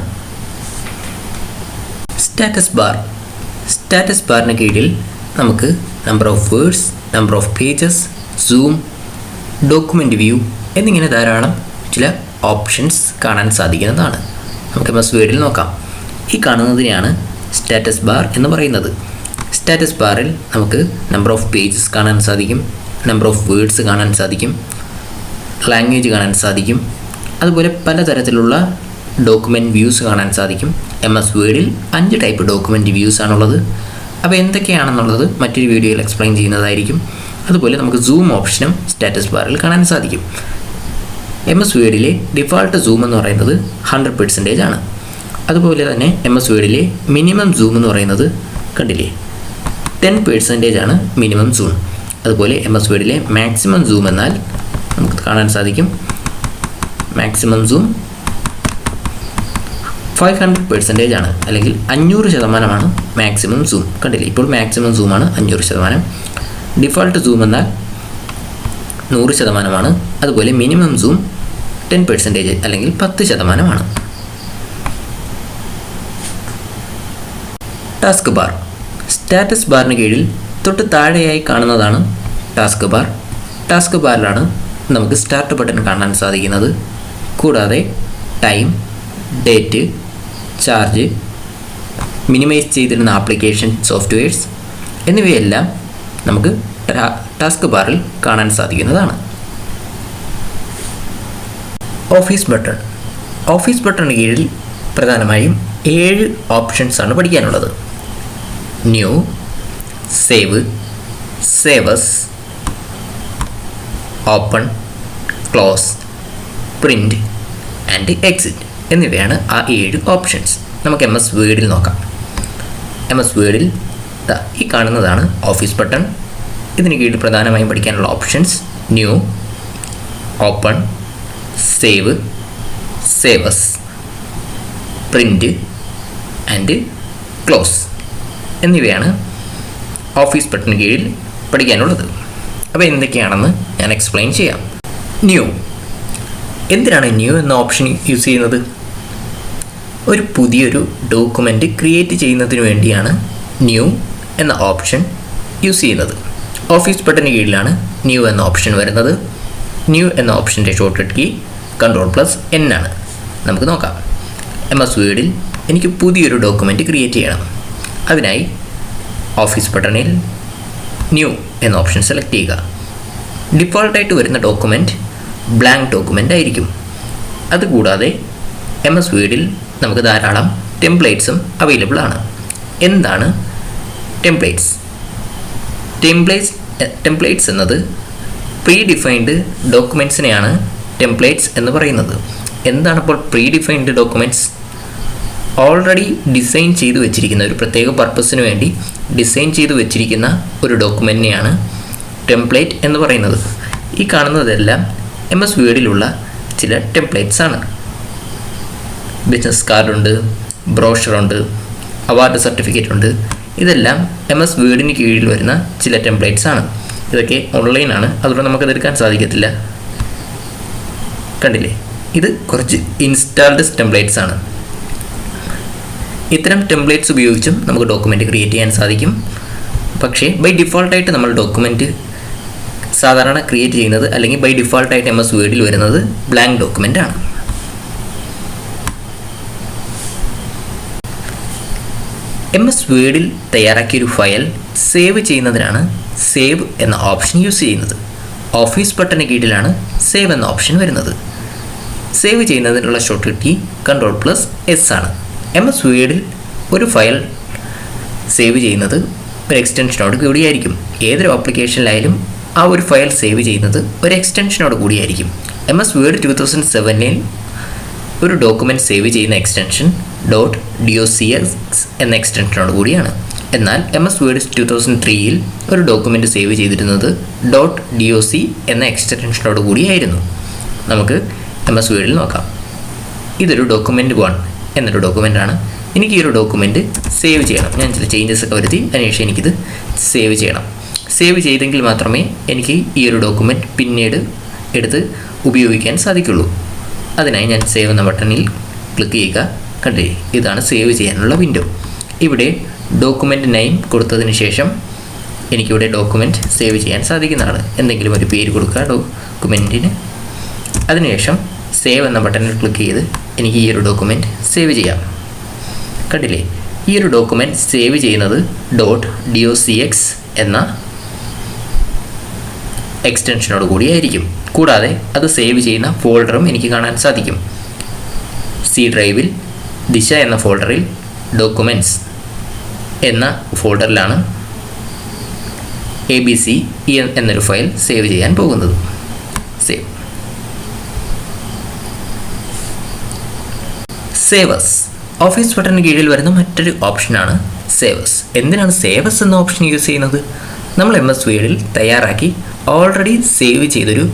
സ്റ്റാറ്റസ് ബാറിന് കീഴിൽ നമുക്ക് number of words, number of pages, zoom, document view എന്നിങ്ങനെ ധാരാളം ചില ഓപ്ഷൻസ് കാണാൻ സാധിക്കുന്നതാണ്. നമുക്ക് MS വേർഡിൽ നോക്കാം. ഈ കാണുന്നതിനെയാണ് സ്റ്റാറ്റസ് ബാർ എന്ന് പറയുന്നത്. സ്റ്റാറ്റസ് ബാറിൽ നമുക്ക് നമ്പർ ഓഫ് പേജസ് കാണാൻ സാധിക്കും, നമ്പർ ഓഫ് വേർഡ്സ് കാണാൻ സാധിക്കും, ലാംഗ്വേജ് കാണാൻ സാധിക്കും, അതുപോലെ പലതരത്തിലുള്ള ഡോക്യുമെൻറ്റ് വ്യൂസ് കാണാൻ സാധിക്കും. MS വേർഡിൽ 5 ടൈപ്പ് ഡോക്യുമെൻറ്റ് വ്യൂസ് ആണുള്ളത്. അപ്പോൾ എന്തൊക്കെയാണെന്നുള്ളത് മറ്റൊരു വീഡിയോയിൽ എക്സ്പ്ലെയിൻ ചെയ്യുന്നതായിരിക്കും. അതുപോലെ നമുക്ക് സൂം ഓപ്ഷനും സ്റ്റാറ്റസ് ബാറിൽ കാണാൻ സാധിക്കും. MS വേർഡിലെ ഡിഫാൾട്ട് സൂം എന്ന് പറയുന്നത് 100% ആണ്. അതുപോലെ തന്നെ MS വേർഡിലെ മിനിമം സൂം എന്ന് പറയുന്നത് കണ്ടില്ലേ, 10% ആണ് മിനിമം സൂം. അതുപോലെ MS വേർഡിലെ മാക്സിമം സൂം എന്നാൽ നമുക്ക് കാണാൻ സാധിക്കും. മാക്സിമം സൂം 500% ആണ്, അല്ലെങ്കിൽ 500% മാക്സിമം സൂം. കണ്ടില്ലേ, ഇപ്പോൾ മാക്സിമം സൂമാണ് 500%. ഡിഫോൾട്ട് സൂം എന്നാൽ 100% അതുപോലെ മിനിമം സൂം 10% അല്ലെങ്കിൽ 10% ടാസ്ക് ബാർ. സ്റ്റാറ്റസ് ബാറിന് കീഴിൽ തൊട്ട് താഴെയായി കാണുന്നതാണ് ടാസ്ക് ബാർ. ടാസ്ക് ബാറിലാണ് നമുക്ക് സ്റ്റാർട്ട് ബട്ടൺ കാണാൻ സാധിക്കുന്നത്. കൂടാതെ ടൈം, ഡേറ്റ്, ചാർജ്, മിനിമൈസ് ചെയ്തിരുന്ന ആപ്ലിക്കേഷൻ സോഫ്റ്റ്വെയർസ് എന്നിവയെല്ലാം നമുക്ക് ടാസ്ക് ബാറിൽ കാണാൻ സാധിക്കുന്നതാണ്. ഓഫീസ് ബട്ടണിന് കീഴിൽ പ്രധാനമായും 7 ഓപ്ഷൻസ് ആണ് പഠിക്കാനുള്ളത്. New, save, save as, open, close, print and exit എന്നിവയാണ് ആ 7 ഓപ്ഷൻസ്. നമുക്ക് MS വേർഡിൽ നോക്കാം. MS വേർഡിൽ ഈ കാണുന്നതാണ് ഓഫീസ് ബട്ടൺ. ഇതിന് കീഴിൽ പ്രധാനമായും പഠിക്കാനുള്ള options new, open, save, save as, print and close എന്നിവയാണ് ഓഫീസ് ബട്ടണിന് കീഴിൽ പഠിക്കാനുള്ളത്. അപ്പോൾ എന്തൊക്കെയാണെന്ന് ഞാൻ എക്സ്പ്ലെയിൻ ചെയ്യാം. ന്യൂ. എന്തിനാണ് ന്യൂ എന്ന ഓപ്ഷൻ യൂസ് ചെയ്യുന്നത്? ഒരു പുതിയൊരു ഡോക്യുമെൻ്റ് ക്രിയേറ്റ് ചെയ്യുന്നതിന് വേണ്ടിയാണ് ന്യൂ എന്ന ഓപ്ഷൻ യൂസ് ചെയ്യുന്നത്. ഓഫീസ് ബട്ടണിന് കീഴിലാണ് ന്യൂ എന്ന ഓപ്ഷൻ വരുന്നത്. ന്യൂ എന്ന ഓപ്ഷൻ്റെ ഷോർട്ട്കട്ട് കീ Ctrl+N ആണ്. നമുക്ക് നോക്കാം. MS വേർഡിൽ എനിക്ക് പുതിയൊരു ഡോക്യുമെൻ്റ് ക്രിയേറ്റ് ചെയ്യണം. അതിനായി ഓഫീസ് ബട്ടണിൽ ന്യൂ എന്ന ഓപ്ഷൻ സെലക്ട് ചെയ്യുക. ഡിഫോൾട്ടായിട്ട് വരുന്ന ഡോക്യുമെൻറ്റ് ബ്ലാങ്ക് ഡോക്യുമെൻ്റ് ആയിരിക്കും. അതുകൂടാതെ MS വേർഡിൽ നമുക്ക് ധാരാളം ടെംപ്ലേറ്റ്സും അവൈലബിൾ ആണ്. എന്താണ് ടെംപ്ലേറ്റ്സ്? ടെംപ്ലേറ്റ്സ് എന്നത് പ്രീ ഡിഫൈൻഡ് ഡോക്യുമെൻറ്റ്സിനെയാണ് ടെംപ്ലേറ്റ്സ് എന്ന് പറയുന്നത്. എന്താണ് ഇപ്പോൾ pre defined documents? Already design ചെയ്തു വെച്ചിരിക്കുന്ന ഒരു പ്രത്യേക പർപ്പസിന് വേണ്ടി ഡിസൈൻ ചെയ്തു വെച്ചിരിക്കുന്ന ഒരു ഡോക്യുമെൻറ്റിനെയാണ് ടെംപ്ലേറ്റ് എന്ന് പറയുന്നത്. ഈ കാണുന്നതെല്ലാം MS വേർഡിലുള്ള ചില ടെംപ്ലേറ്റ്സ് ആണ്. ബിസിനസ് കാർഡുണ്ട്, ബ്രോഷറുണ്ട്, അവാർഡ് സർട്ടിഫിക്കറ്റ് ഉണ്ട്. ഇതെല്ലാം MS വേർഡിന് കീഴിൽ വരുന്ന ചില ടെംപ്ലേറ്റ്സ് ആണ്. ഇതൊക്കെ ഓൺലൈനാണ്, അതുകൊണ്ട് നമുക്കത് എടുക്കാൻ സാധിക്കത്തില്ല. കണ്ടില്ലേ, ഇത് കുറച്ച് ഇൻസ്റ്റാൾഡ് ടെംപ്ലേറ്റ്സ് ആണ്. ഇത്തരം ടെംപ്ലേറ്റ്സ് ഉപയോഗിച്ചും നമുക്ക് ഡോക്യുമെൻ്റ് ക്രിയേറ്റ് ചെയ്യാൻ സാധിക്കും. പക്ഷേ ബൈ ഡിഫോൾട്ടായിട്ട് നമ്മൾ ഡോക്യുമെൻ്റ് സാധാരണ ക്രിയേറ്റ് ചെയ്യുന്നത്, അല്ലെങ്കിൽ ബൈ ഡിഫോൾട്ടായിട്ട് MS വേർഡിൽ വരുന്നത് ബ്ലാങ്ക് ഡോക്യുമെൻ്റ് ആണ്. MS വേർഡിൽ തയ്യാറാക്കിയൊരു ഫയൽ സേവ് ചെയ്യുന്നതിനാണ് സേവ് എന്ന ഓപ്ഷൻ യൂസ് ചെയ്യുന്നത്. ഓഫീസ് ബട്ടന് കീഴിലാണ് സേവ് എന്ന ഓപ്ഷൻ വരുന്നത്. സേവ് ചെയ്യുന്നതിനുള്ള ഷോർട്ട് കീ Ctrl+S ആണ്. MS വേർഡിൽ ഒരു ഫയൽ സേവ് ചെയ്യുന്നത് ഒരു എക്സ്റ്റൻഷനോട് കൂടിയായിരിക്കും. ഏതൊരു ആപ്ലിക്കേഷനിലായാലും ആ ഒരു ഫയൽ സേവ് ചെയ്യുന്നത് ഒരു എക്സ്റ്റൻഷനോട് കൂടിയായിരിക്കും. MS വേർഡ് 2007 ഒരു ഡോക്യുമെൻറ്റ് സേവ് ചെയ്യുന്ന എക്സ്റ്റൻഷൻ .docx എന്ന എക്സ്റ്റൻഷനോട് കൂടിയാണ്. എന്നാൽ MS വേർഡ് 2003 ഒരു ഡോക്യുമെൻറ്റ് സേവ് ചെയ്തിരുന്നത് .doc എന്ന എക്സ്റ്റൻഷനോട് കൂടിയായിരുന്നു. നമുക്ക് MS വേർഡിൽ നോക്കാം. ഇതൊരു document1 എന്നൊരു ഡോക്യുമെൻ്റാണ്. എനിക്ക് ഈ ഒരു ഡോക്യുമെൻറ്റ് സേവ് ചെയ്യണം. ഞാൻ ചില ചേഞ്ചസ് ഒക്കെ വരുത്തി, അതിനുശേഷം എനിക്കിത് സേവ് ചെയ്യണം. സേവ് ചെയ്തെങ്കിൽ മാത്രമേ എനിക്ക് ഈ ഒരു ഡോക്യുമെൻറ്റ് പിന്നീട് എടുത്ത് ഉപയോഗിക്കാൻ സാധിക്കുള്ളൂ. അതിനായി ഞാൻ സേവ് എന്ന ബട്ടണിൽ ക്ലിക്ക് ചെയ്യുക. കണ്ടില്ലേ, ഇതാണ് സേവ് ചെയ്യാനുള്ള വിൻഡോ. ഇവിടെ ഡോക്യുമെൻ്റ് നെയിം കൊടുത്തതിന് ശേഷം എനിക്കിവിടെ ഡോക്യുമെൻറ്റ് സേവ് ചെയ്യാൻ സാധിക്കുന്നതാണ്. എന്തെങ്കിലും ഒരു പേര് കൊടുക്കുക ഡോക്യുമെൻറ്റിന്. അതിനുശേഷം സേവ് എന്ന ബട്ടണിൽ ക്ലിക്ക് ചെയ്ത് എനിക്ക് ഈ ഒരു ഡോക്യുമെൻറ്റ് സേവ് ചെയ്യാം. കണ്ടില്ലേ, ഈ ഒരു ഡോക്യുമെൻറ്റ് സേവ് ചെയ്യുന്നത് .docx എന്ന എക്സ്റ്റൻഷനോട് കൂടിയായിരിക്കും. കൂടാതെ അത് സേവ് ചെയ്യുന്ന ഫോൾഡറും എനിക്ക് കാണാൻ സാധിക്കും. C ഡ്രൈവിൽ ദിശ എന്ന ഫോൾഡറിൽ ഡോക്യുമെൻറ്റ്സ് എന്ന ഫോൾഡറിലാണ് ABC എന്നൊരു ഫയൽ സേവ് ചെയ്യാൻ പോകുന്നത്. സേവ്. സേവസ് ഓഫീസ് ബട്ടണിന് കീഴിൽ വരുന്ന മറ്റൊരു ഓപ്ഷനാണ് സേവസ്. എന്തിനാണ് സേവസ് എന്ന ഓപ്ഷൻ യൂസ് ചെയ്യുന്നത്? നമ്മൾ MS വേർഡിൽ തയ്യാറാക്കി ഓൾറെഡി സേവ് ചെയ്തൊരു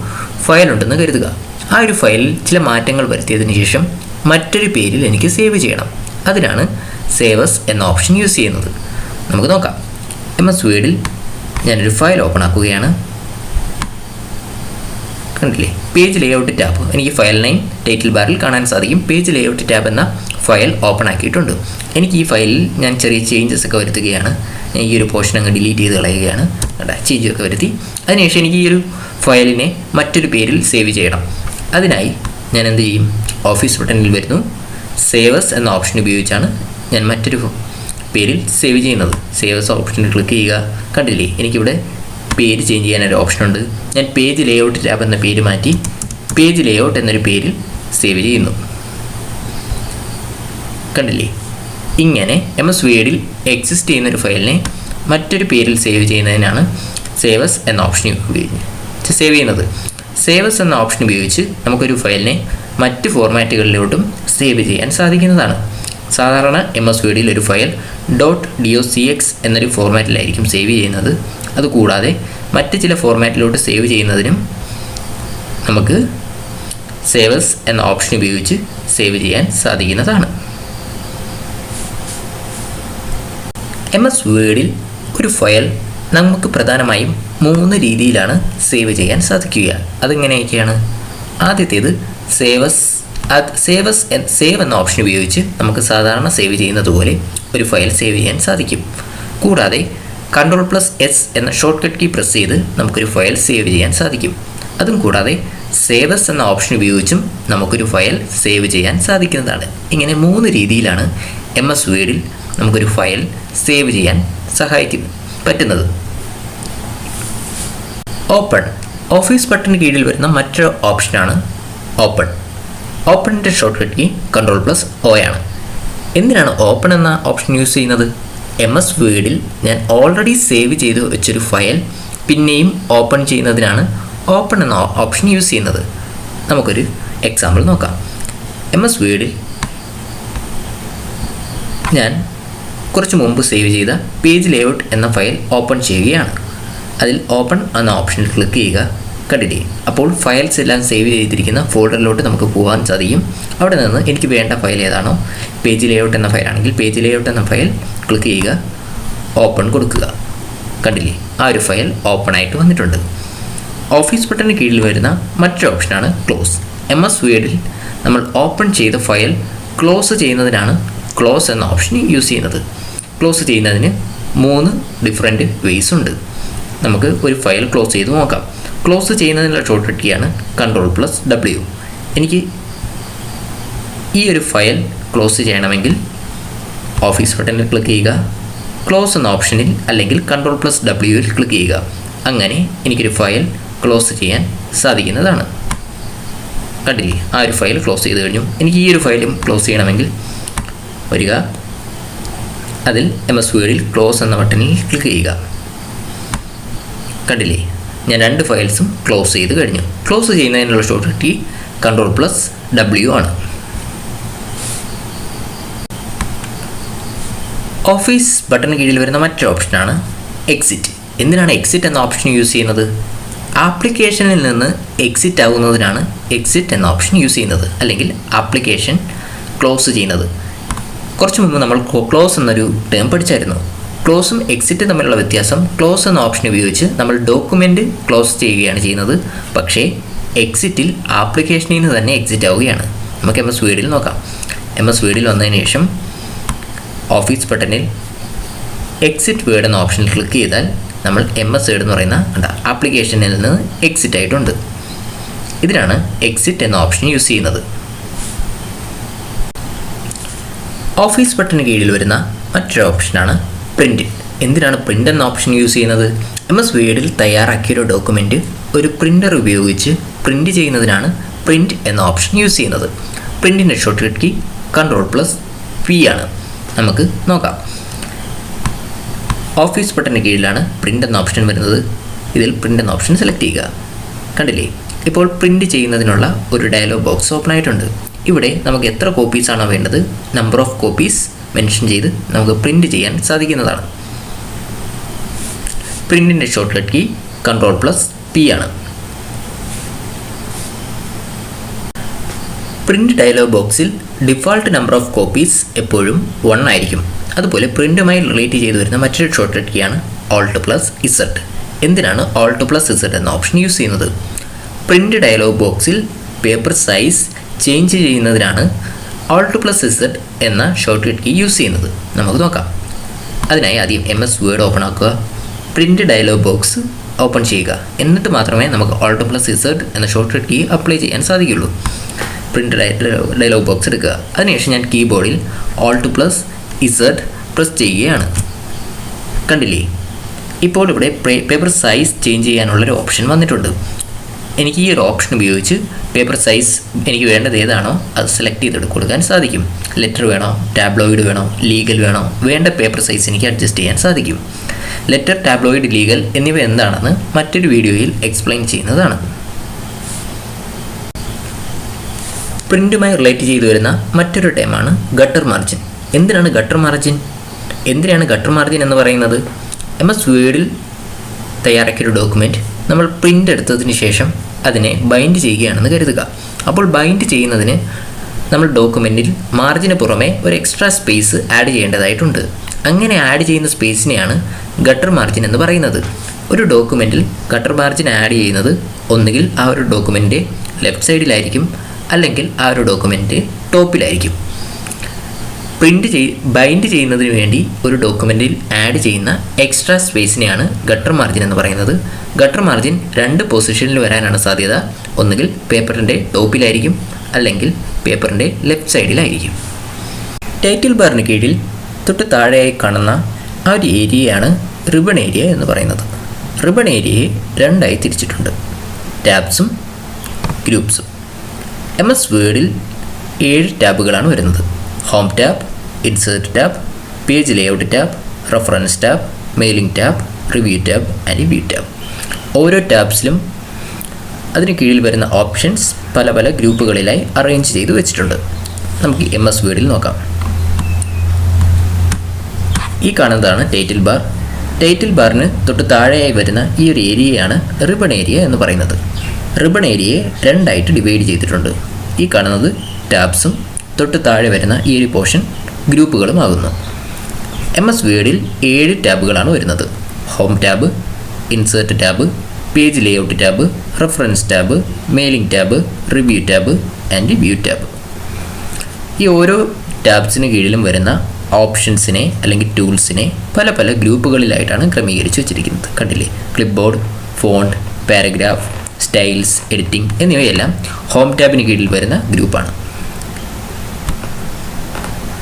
ഫയൽ ഉണ്ടെന്ന് കരുതുക. ആ ഒരു ഫയലിൽ ചില മാറ്റങ്ങൾ വരുത്തിയതിന് ശേഷം മറ്റൊരു പേരിൽ എനിക്ക് സേവ് ചെയ്യണം. അതിനാണ് സേവസ് എന്ന ഓപ്ഷൻ യൂസ് ചെയ്യുന്നത്. നമുക്ക് നോക്കാം. MS വേർഡിൽ ഞാനൊരു ഫയൽ ഓപ്പൺ ആക്കുകയാണ്. കണ്ടില്ലേ, പേജ് ലേഔട്ട് ടാബ്. എനിക്ക് ഫയൽ നെയിം ടൈറ്റിൽ ബാറിൽ കാണാൻ സാധിക്കും. പേജ് ലേഔട്ട് ടാബ് എന്ന ഫയൽ ഓപ്പൺ ആക്കിയിട്ടുണ്ട്. എനിക്ക് ഈ ഫയലിൽ ഞാൻ ചെറിയ ചേഞ്ചസ് ഒക്കെ വരുത്തുകയാണ്. ഈ ഒരു പോർഷൻ അങ്ങ് ഡിലീറ്റ് ചെയ്ത് കളയുകയാണ്. ചേഞ്ചൊക്കെ വരുത്തി. അതിനുശേഷം എനിക്ക് ഈ ഒരു ഫയലിനെ മറ്റൊരു പേരിൽ സേവ് ചെയ്യണം. അതിനായി ഞാൻ എന്ത് ചെയ്യും? ഓഫീസ് ബട്ടണിൽ വരുന്നു. സേവസ് എന്ന ഓപ്ഷൻ ഉപയോഗിച്ചാണ് ഞാൻ മറ്റൊരു പേരിൽ സേവ് ചെയ്യുന്നത്. സേവസ് ഓപ്ഷനിൽ ക്ലിക്ക് ചെയ്യുക. കണ്ടില്ലേ, എനിക്കിവിടെ പേര് ചേഞ്ച് ചെയ്യാനൊരു ഓപ്ഷനുണ്ട്. ഞാൻ പേജ് ലേഔട്ട് ടാബ് എന്ന പേര് മാറ്റി പേജ് ലേഔട്ട് എന്നൊരു പേരിൽ സേവ് ചെയ്യുന്നു. കണ്ടില്ലേ, ഇങ്ങനെ MS വേർഡിൽ എക്സിസ്റ്റ് ചെയ്യുന്നൊരു ഫയലിനെ മറ്റൊരു പേരിൽ സേവ് ചെയ്യുന്നതിനാണ് സേവസ് എന്ന ഓപ്ഷൻ ഉപയോഗിച്ച് സേവ് ചെയ്യുന്നത്. സേവസ് എന്ന ഓപ്ഷൻ ഉപയോഗിച്ച് നമുക്കൊരു ഫയലിനെ മറ്റ് ഫോർമാറ്റുകളിലോട്ടും സേവ് ചെയ്യാൻ സാധിക്കുന്നതാണ്. സാധാരണ MS വേർഡിൽ ഒരു ഫയൽ .docx എന്നൊരു ഫോർമാറ്റിലായിരിക്കും സേവ് ചെയ്യുന്നത്. അതുകൂടാതെ മറ്റ് ചില ഫോർമാറ്റിലോട്ട് സേവ് ചെയ്യുന്നതിനും നമുക്ക് സേവസ് എന്ന ഓപ്ഷൻ ഉപയോഗിച്ച് സേവ് ചെയ്യാൻ സാധിക്കുന്നതാണ്. MS വേർഡിൽ ഒരു ഫയൽ നമുക്ക് പ്രധാനമായും 3 രീതിയിലാണ് സേവ് ചെയ്യാൻ സാധിക്കുക. അതെങ്ങനെയൊക്കെയാണ്? ആദ്യത്തേത് സേവ് എന്ന ഓപ്ഷൻ ഉപയോഗിച്ച് നമുക്ക് സാധാരണ സേവ് ചെയ്യുന്നത് പോലെ ഒരു ഫയൽ സേവ് ചെയ്യാൻ സാധിക്കും. കൂടാതെ Ctrl+S എന്ന ഷോർട്ട് കട്ട് കീ പ്രസ് ചെയ്ത് നമുക്കൊരു ഫയൽ സേവ് ചെയ്യാൻ സാധിക്കും. അതും കൂടാതെ സേവസ് എന്ന ഓപ്ഷൻ ഉപയോഗിച്ചും നമുക്കൊരു ഫയൽ സേവ് ചെയ്യാൻ സാധിക്കുന്നതാണ്. ഇങ്ങനെ 3 രീതിയിലാണ് MS വേർഡിൽ നമുക്കൊരു ഫയൽ സേവ് ചെയ്യാൻ പറ്റുന്നത്. ഓപ്പൺ ഓഫീസ് ബട്ടണിന് കീഴിൽ വരുന്ന മറ്റൊരു ഓപ്ഷനാണ് ഓപ്പൺ. ഓപ്പണിൻ്റെ ഷോർട്ട് കട്ട് കീ Ctrl+O ആണ്. എന്തിനാണ് ഓപ്പൺ എന്ന ഓപ്ഷൻ യൂസ് ചെയ്യുന്നത്? MS വേർഡിൽ ഞാൻ ഓൾറെഡി സേവ് ചെയ്ത് വെച്ചൊരു ഫയൽ പിന്നെയും ഓപ്പൺ ചെയ്യുന്നതിനാണ് ഓപ്പൺ എന്ന ഓപ്ഷൻ യൂസ് ചെയ്യുന്നത്. നമുക്കൊരു എക്സാമ്പിൾ നോക്കാം. MS വേർഡിൽ ഞാൻ കുറച്ച് മുമ്പ് സേവ് ചെയ്ത പേജ് ലേഔട്ട് എന്ന ഫയൽ ഓപ്പൺ ചെയ്യുകയാണ്. അതിൽ ഓപ്പൺ എന്ന ഓപ്ഷനിൽ ക്ലിക്ക് ചെയ്യുക. കണ്ടില്ലേ, അപ്പോൾ ഫയൽസ് എല്ലാം സേവ് ചെയ്തിരിക്കുന്ന ഫോൾഡറിലോട്ട് നമുക്ക് പോകാൻ സാധിക്കും. അവിടെ നിന്ന് എനിക്ക് വേണ്ട ഫയൽ ഏതാണോ, പേജ് ലേഔട്ട് എന്ന ഫയലാണെങ്കിൽ പേജ് ലേഔട്ട് എന്ന ഫയൽ ക്ലിക്ക് ചെയ്യുക. ഓപ്പൺ കൊടുക്കുക. കണ്ടില്ലേ, ആ ഒരു ഫയൽ ഓപ്പൺ ആയിട്ട് വന്നിട്ടുണ്ട്. ഓഫീസ് ബട്ടണിന് കീഴിൽ വരുന്ന മറ്റൊരു ഓപ്ഷനാണ് ക്ലോസ്. MS വേർഡിൽ നമ്മൾ ഓപ്പൺ ചെയ്ത ഫയൽ ക്ലോസ് ചെയ്യുന്നതിനാണ് ക്ലോസ് എന്ന ഓപ്ഷൻ യൂസ് ചെയ്യുന്നത്. ക്ലോസ് ചെയ്യുന്നതിന് 3 ഡിഫറെൻറ്റ് വേയ്സ് ഉണ്ട്. നമുക്ക് ഒരു ഫയൽ ക്ലോസ് ചെയ്ത് നോക്കാം. ക്ലോസ് ചെയ്യുന്നതിനുള്ള ഷോർട്ട് കട്ട് കീയാണ് Ctrl+W. എനിക്ക് ഈ ഒരു ഫയൽ ക്ലോസ് ചെയ്യണമെങ്കിൽ ഓഫീസ് ബട്ടണിൽ ക്ലിക്ക് ചെയ്യുക, ക്ലോസ് എന്ന ഓപ്ഷനിൽ അല്ലെങ്കിൽ Ctrl+W ക്ലിക്ക് ചെയ്യുക. അങ്ങനെ എനിക്കൊരു ഫയൽ ക്ലോസ് ചെയ്യാൻ സാധിക്കുന്നതാണ്. കണ്ടില്ലേ, ആ ഒരു ഫയൽ ക്ലോസ് ചെയ്ത് കഴിഞ്ഞു. എനിക്ക് ഈ ഒരു ഫയലും ക്ലോസ് ചെയ്യണമെങ്കിൽ വരിക, അതിൽ MS വേർഡിൽ ക്ലോസ് എന്ന ബട്ടണിൽ ക്ലിക്ക് ചെയ്യുക. കണ്ടില്ലേ, ഞാൻ 2 ഫയൽസും ക്ലോസ് ചെയ്ത് കഴിഞ്ഞു. ക്ലോസ് ചെയ്യുന്നതിനുള്ള ഷോർട്ട് കട്ട് കീ Ctrl+W ആണ്. ഓഫീസ് ബട്ടണിന് കീഴിൽ വരുന്ന മറ്റൊരു ഓപ്ഷനാണ് എക്സിറ്റ്. എന്തിനാണ് എക്സിറ്റ് എന്ന ഓപ്ഷൻ യൂസ് ചെയ്യുന്നത്? ആപ്ലിക്കേഷനിൽ നിന്ന് എക്സിറ്റ് ആകുന്നതിനാണ് എക്സിറ്റ് എന്ന ഓപ്ഷൻ യൂസ് ചെയ്യുന്നത്, അല്ലെങ്കിൽ ആപ്ലിക്കേഷൻ ക്ലോസ് ചെയ്യുന്നത്. കുറച്ച് മുമ്പ് നമ്മൾ ക്ലോസ് എന്നൊരു ടേം പഠിച്ചായിരുന്നു. ക്ലോസും എക്സിറ്റും തമ്മിലുള്ള വ്യത്യാസം, ക്ലോസ് എന്ന ഓപ്ഷൻ ഉപയോഗിച്ച് നമ്മൾ ഡോക്യുമെൻ്റ് ക്ലോസ് ചെയ്യുകയാണ് ചെയ്യുന്നത്. പക്ഷേ എക്സിറ്റിൽ ആപ്ലിക്കേഷനിൽ നിന്ന് തന്നെ എക്സിറ്റ് ആവുകയാണ്. നമുക്ക് MS വേർഡിൽ നോക്കാം. MS വേർഡിൽ വന്നതിന് ശേഷം ഓഫീസ് ബട്ടണിൽ എക്സിറ്റ് വേർഡ് എന്ന ഓപ്ഷനിൽ ക്ലിക്ക് ചെയ്താൽ നമ്മൾ MS വേർഡ് എന്ന് പറയുന്ന ആപ്ലിക്കേഷനിൽ നിന്ന് എക്സിറ്റ് ആയിട്ടുണ്ട്. ഇതിനാണ് എക്സിറ്റ് എന്ന ഓപ്ഷൻ യൂസ് ചെയ്യുന്നത്. ഓഫീസ് ബട്ടണിന് കീഴിൽ വരുന്ന മറ്റൊരു ഓപ്ഷനാണ് പ്രിൻ്റ്. എന്തിനാണ് പ്രിൻ്റ് എന്ന ഓപ്ഷൻ യൂസ് ചെയ്യുന്നത്? MS വേർഡിൽ തയ്യാറാക്കിയൊരു ഡോക്യുമെൻറ്റ് ഒരു പ്രിൻ്റർ ഉപയോഗിച്ച് പ്രിൻ്റ് ചെയ്യുന്നതിനാണ് പ്രിൻ്റ് എന്ന ഓപ്ഷൻ യൂസ് ചെയ്യുന്നത്. പ്രിൻറ്റിൻ്റെ ഷോർട്ട് കട്ട് കീ Ctrl+P ആണ്. നമുക്ക് നോക്കാം. ഓഫീസ് ബട്ടണിന് കീഴിലാണ് പ്രിൻ്റ് എന്ന ഓപ്ഷൻ വരുന്നത്. ഇതിൽ പ്രിൻ്റ് എന്ന ഓപ്ഷൻ സെലക്ട് ചെയ്യുക. കണ്ടില്ലേ, ഇപ്പോൾ പ്രിൻ്റ് ചെയ്യുന്നതിനുള്ള ഒരു ഡയലോഗ് ബോക്സ് ഓപ്പൺ ആയിട്ടുണ്ട്. ഇവിടെ നമുക്ക് എത്ര കോപ്പീസാണോ വേണ്ടത്, നമ്പർ ഓഫ് കോപ്പീസ് മെൻഷൻ ചെയ്ത് നമുക്ക് പ്രിൻ്റ് ചെയ്യാൻ സാധിക്കുന്നതാണ്. പ്രിൻറ്റിൻ്റെ ഷോർട്ട് കട്ട് കീ Ctrl+P ആണ്. പ്രിൻ്റ് ഡയലോഗ് ബോക്സിൽ ഡിഫാൾട്ട് നമ്പർ ഓഫ് കോപ്പീസ് എപ്പോഴും 1 ആയിരിക്കും. അതുപോലെ പ്രിൻ്റുമായി റിലേറ്റ് ചെയ്ത് വരുന്ന മറ്റൊരു ഷോർട്ട് കട്ട് കീയാണ് Alt+Z. എന്തിനാണ് Alt+Z എന്ന ഓപ്ഷൻ യൂസ് ചെയ്യുന്നത്? പ്രിൻ്റ് ഡയലോഗ് ബോക്സിൽ പേപ്പർ സൈസ് ചേഞ്ച് ചെയ്യുന്നതിനാണ് Alt+Z എന്ന ഷോർട്ട് കട്ട് കീ യൂസ് ചെയ്യുന്നത്. നമുക്ക് നോക്കാം. അതിനായി ആദ്യം MS വേർഡ് ഓപ്പൺ ആക്കുക, പ്രിൻ്റ് ഡയലോഗ് ബോക്സ് ഓപ്പൺ ചെയ്യുക. എന്നിട്ട് മാത്രമേ നമുക്ക് Alt+Z എന്ന ഷോർട്ട് കട്ട് കീ അപ്ലൈ ചെയ്യാൻ സാധിക്കുള്ളൂ. പ്രിൻ്റ് ഡയലോഗ് ബോക്സ് എടുക്കുക. അതിനുശേഷം ഞാൻ കീബോർഡിൽ Alt+Z പ്രസ് ചെയ്യുകയാണ്. കണ്ടില്ലേ, ഇപ്പോൾ ഇവിടെ പേപ്പർ സൈസ് ചേഞ്ച് ചെയ്യാനുള്ളൊരു ഓപ്ഷൻ വന്നിട്ടുണ്ട്. എനിക്ക് ഈ ഒരു ഓപ്ഷൻ ഉപയോഗിച്ച് പേപ്പർ സൈസ് എനിക്ക് വേണ്ടത് ഏതാണോ അത് സെലക്ട് ചെയ്ത് കൊടുക്കാൻ സാധിക്കും. ലെറ്റർ വേണോ, ടാബ്ലോയിഡ് വേണോ, ലീഗൽ വേണോ, വേണ്ട പേപ്പർ സൈസ് എനിക്ക് അഡ്ജസ്റ്റ് ചെയ്യാൻ സാധിക്കും. ലെറ്റർ, ടാബ്ലോയിഡ്, ലീഗൽ എന്നിവ എന്താണെന്ന് മറ്റൊരു വീഡിയോയിൽ എക്സ്പ്ലെയിൻ ചെയ്യുന്നതാണ്. പ്രിൻ്റുമായി റിലേറ്റ് ചെയ്തു വരുന്ന മറ്റൊരു ടേമാണ് ഗട്ടർ മാർജിൻ. എന്തിനാണ് ഗട്ടർ മാർജിൻ? എന്തിനാണ് ഗട്ടർ മാർജിൻ എന്ന് പറയുന്നത്? MS വേർഡിൽ തയ്യാറാക്കിയൊരു ഡോക്യുമെൻറ്റ് നമ്മൾ പ്രിൻ്റ് എടുത്തതിന് ശേഷം അതിനെ ബൈൻഡ് ചെയ്യുകയാണെന്ന് കരുതുക. അപ്പോൾ ബൈൻഡ് ചെയ്യുന്നതിന് നമ്മൾ ഡോക്യുമെൻറ്റിൽ മാർജിന് പുറമെ ഒരു എക്സ്ട്രാ സ്പേസ് ആഡ് ചെയ്യേണ്ടതായിട്ടുണ്ട്. അങ്ങനെ ആഡ് ചെയ്യുന്ന സ്പേസിനെയാണ് ഗട്ടർ മാർജിൻ എന്ന് പറയുന്നത്. ഒരു ഡോക്യുമെൻറ്റിൽ ഗട്ടർ മാർജിൻ ആഡ് ചെയ്യുന്നത് ഒന്നുകിൽ ആ ഒരു ഡോക്യുമെൻറ്റിൻ്റെ ലെഫ്റ്റ് സൈഡിലായിരിക്കും, അല്ലെങ്കിൽ ആ ഒരു ഡോക്യുമെൻറ്റ് ടോപ്പിലായിരിക്കും. ബൈൻഡ് ചെയ്യുന്നതിന് വേണ്ടി ഒരു ഡോക്യുമെൻറ്റിൽ ആഡ് ചെയ്യുന്ന എക്സ്ട്രാ സ്പേസിനെയാണ് ഗട്ടർ മാർജിൻ എന്ന് പറയുന്നത്. ഗട്ടർ മാർജിൻ 2 പൊസിഷനിൽ വരാനാണ് സാധ്യത. ഒന്നുകിൽ പേപ്പറിൻ്റെ ടോപ്പിലായിരിക്കും, അല്ലെങ്കിൽ പേപ്പറിൻ്റെ ലെഫ്റ്റ് സൈഡിലായിരിക്കും. ടൈറ്റിൽ ബാറിന് കീഴിൽ തൊട്ട് താഴെയായി കാണുന്ന ആ ഒരു ഏരിയയാണ് റിബൺ ഏരിയ എന്ന് പറയുന്നത്. റിബൺ ഏരിയയെ 2ആയി തിരിച്ചിട്ടുണ്ട്, ടാബ്സും ഗ്രൂപ്പ്സും. MS വേർഡിൽ 7 ടാബുകളാണ് വരുന്നത്. Home tab, insert tab, page layout tab, reference tab, mailing tab, review tab and view tab. ഓരോ ടാബ്സിലും അതിന് കീഴിൽ വരുന്ന ഓപ്ഷൻസ് പല പല ഗ്രൂപ്പുകളിലായി അറേഞ്ച് ചെയ്ത് വെച്ചിട്ടുണ്ട്. നമുക്ക് MS വേർഡിൽ നോക്കാം. ഈ കാണുന്നതാണ് ടൈറ്റിൽ ബാർ. ടൈറ്റിൽ ബാറിന് തൊട്ട് താഴെയായി വരുന്ന ഈ ഒരു ഏരിയയാണ് റിബൺ ഏരിയ എന്ന് പറയുന്നത്. റിബൺ ഏരിയയെ 2ആയിട്ട് ഡിവൈഡ് ചെയ്തിട്ടുണ്ട്. ഈ കാണുന്നത് ടാബ്സും തൊട്ട് താഴെ വരുന്ന ഈ ഒരു പോർഷൻ ഗ്രൂപ്പുകളും ആകുന്നു. എം എസ് വേർഡിൽ 7 ടാബുകളാണ് വരുന്നത്. Home tab, insert tab, page layout tab, reference tab, mailing tab, review tab and view tab. ഈ ഓരോ ടാബ്സിന് കീഴിലും വരുന്ന ഓപ്ഷൻസിനെ അല്ലെങ്കിൽ ടൂൾസിനെ പല പല ഗ്രൂപ്പുകളിലായിട്ടാണ് ക്രമീകരിച്ച് വെച്ചിരിക്കുന്നത്. കണ്ടില്ലേ? Clip board, font, paragraph, styles, editing എന്നിവയെല്ലാം ഹോം ടാബിന് കീഴിൽ വരുന്ന ഗ്രൂപ്പാണ്.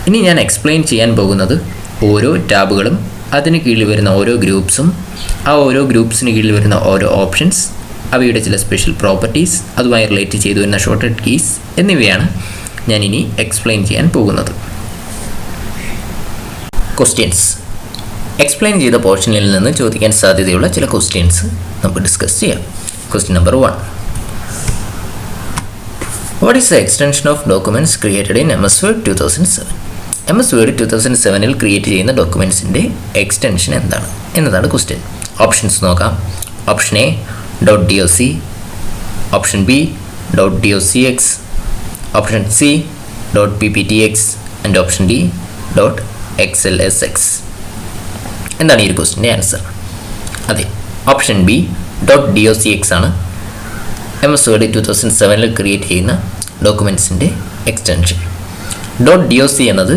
ഇനി ഞാൻ എക്സ്പ്ലെയിൻ ചെയ്യാൻ പോകുന്നത് ഓരോ ടാബുകളും, അതിന് കീഴിൽ വരുന്ന ഓരോ ഗ്രൂപ്പ്സും, ആ ഓരോ ഗ്രൂപ്പ്സിന് കീഴിൽ വരുന്ന ഓരോ ഓപ്ഷൻസ്, അവയുടെ ചില സ്പെഷ്യൽ പ്രോപ്പർട്ടീസ്, അതുമായി റിലേറ്റ് ചെയ്തു വരുന്ന ഷോർട്ട് കട്ട് കീസ് എന്നിവയാണ് ഞാൻ ഇനി എക്സ്പ്ലെയിൻ ചെയ്യാൻ പോകുന്നത്. ക്വസ്റ്റ്യൻസ്. എക്സ്പ്ലെയിൻ ചെയ്ത പോർഷനിൽ നിന്ന് ചോദിക്കാൻ സാധ്യതയുള്ള ചില ക്വസ്റ്റ്യൻസ് നമുക്ക് ഡിസ്കസ് ചെയ്യാം. Question number 1. What is the extension of documents created in M S Word 2007? M S Word 2007 create ചെയ്യുന്ന ഡോക്യുമെൻറ്റ്സിൻ്റെ എക്സ്റ്റൻഷൻ എന്താണ് എന്നതാണ് ക്വസ്റ്റ്യൻ. ഓപ്ഷൻസ് നോക്കാം. Option A .doc, option B .docx, option C .pptx and option D .xlsx. എന്താണ് ഈ ഒരു ക്വസ്റ്റ്യൻ്റെ answer? അതെ, option B .docx ആണ് എം എസ് വേർഡ് 2007 ക്രിയേറ്റ് ചെയ്യുന്ന ഡോക്യുമെൻറ്റ്സിൻ്റെ എക്സ്റ്റൻഷൻ. .doc എന്നത്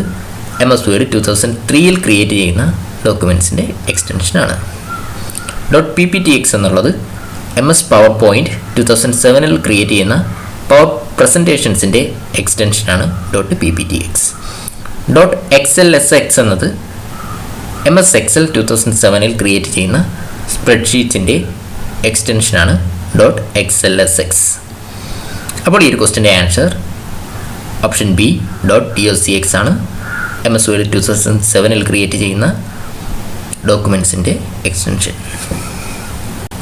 എം എസ് വേർഡ് 2003 ക്രിയേറ്റ് ചെയ്യുന്ന ഡോക്യുമെൻറ്റ്സിൻ്റെ എക്സ്റ്റൻഷനാണ്. .pptx എന്നുള്ളത് M S power point 2007 create ചെയ്യുന്ന പവർ പ്രസൻറ്റേഷൻസിൻ്റെ എക്സ്റ്റൻഷനാണ് .pptx. .xlsx എന്നത് എം എസ് എക്സൽ 2007 ക്രിയേറ്റ് ചെയ്യുന്ന സ്പ്രെഡ്ഷീറ്റ്സിൻ്റെ എക്സ്റ്റൻഷനാണ് .xlsx. അപ്പോൾ ഈ ഒരു ക്വസ്റ്റ്യൻ്റെ ആൻസർ ഓപ്ഷൻ ബി .docx ആണ് എം എസ് വേർഡ് 2007 ക്രിയേറ്റ് ചെയ്യുന്ന ഡോക്യുമെൻറ്റ്സിൻ്റെ extension.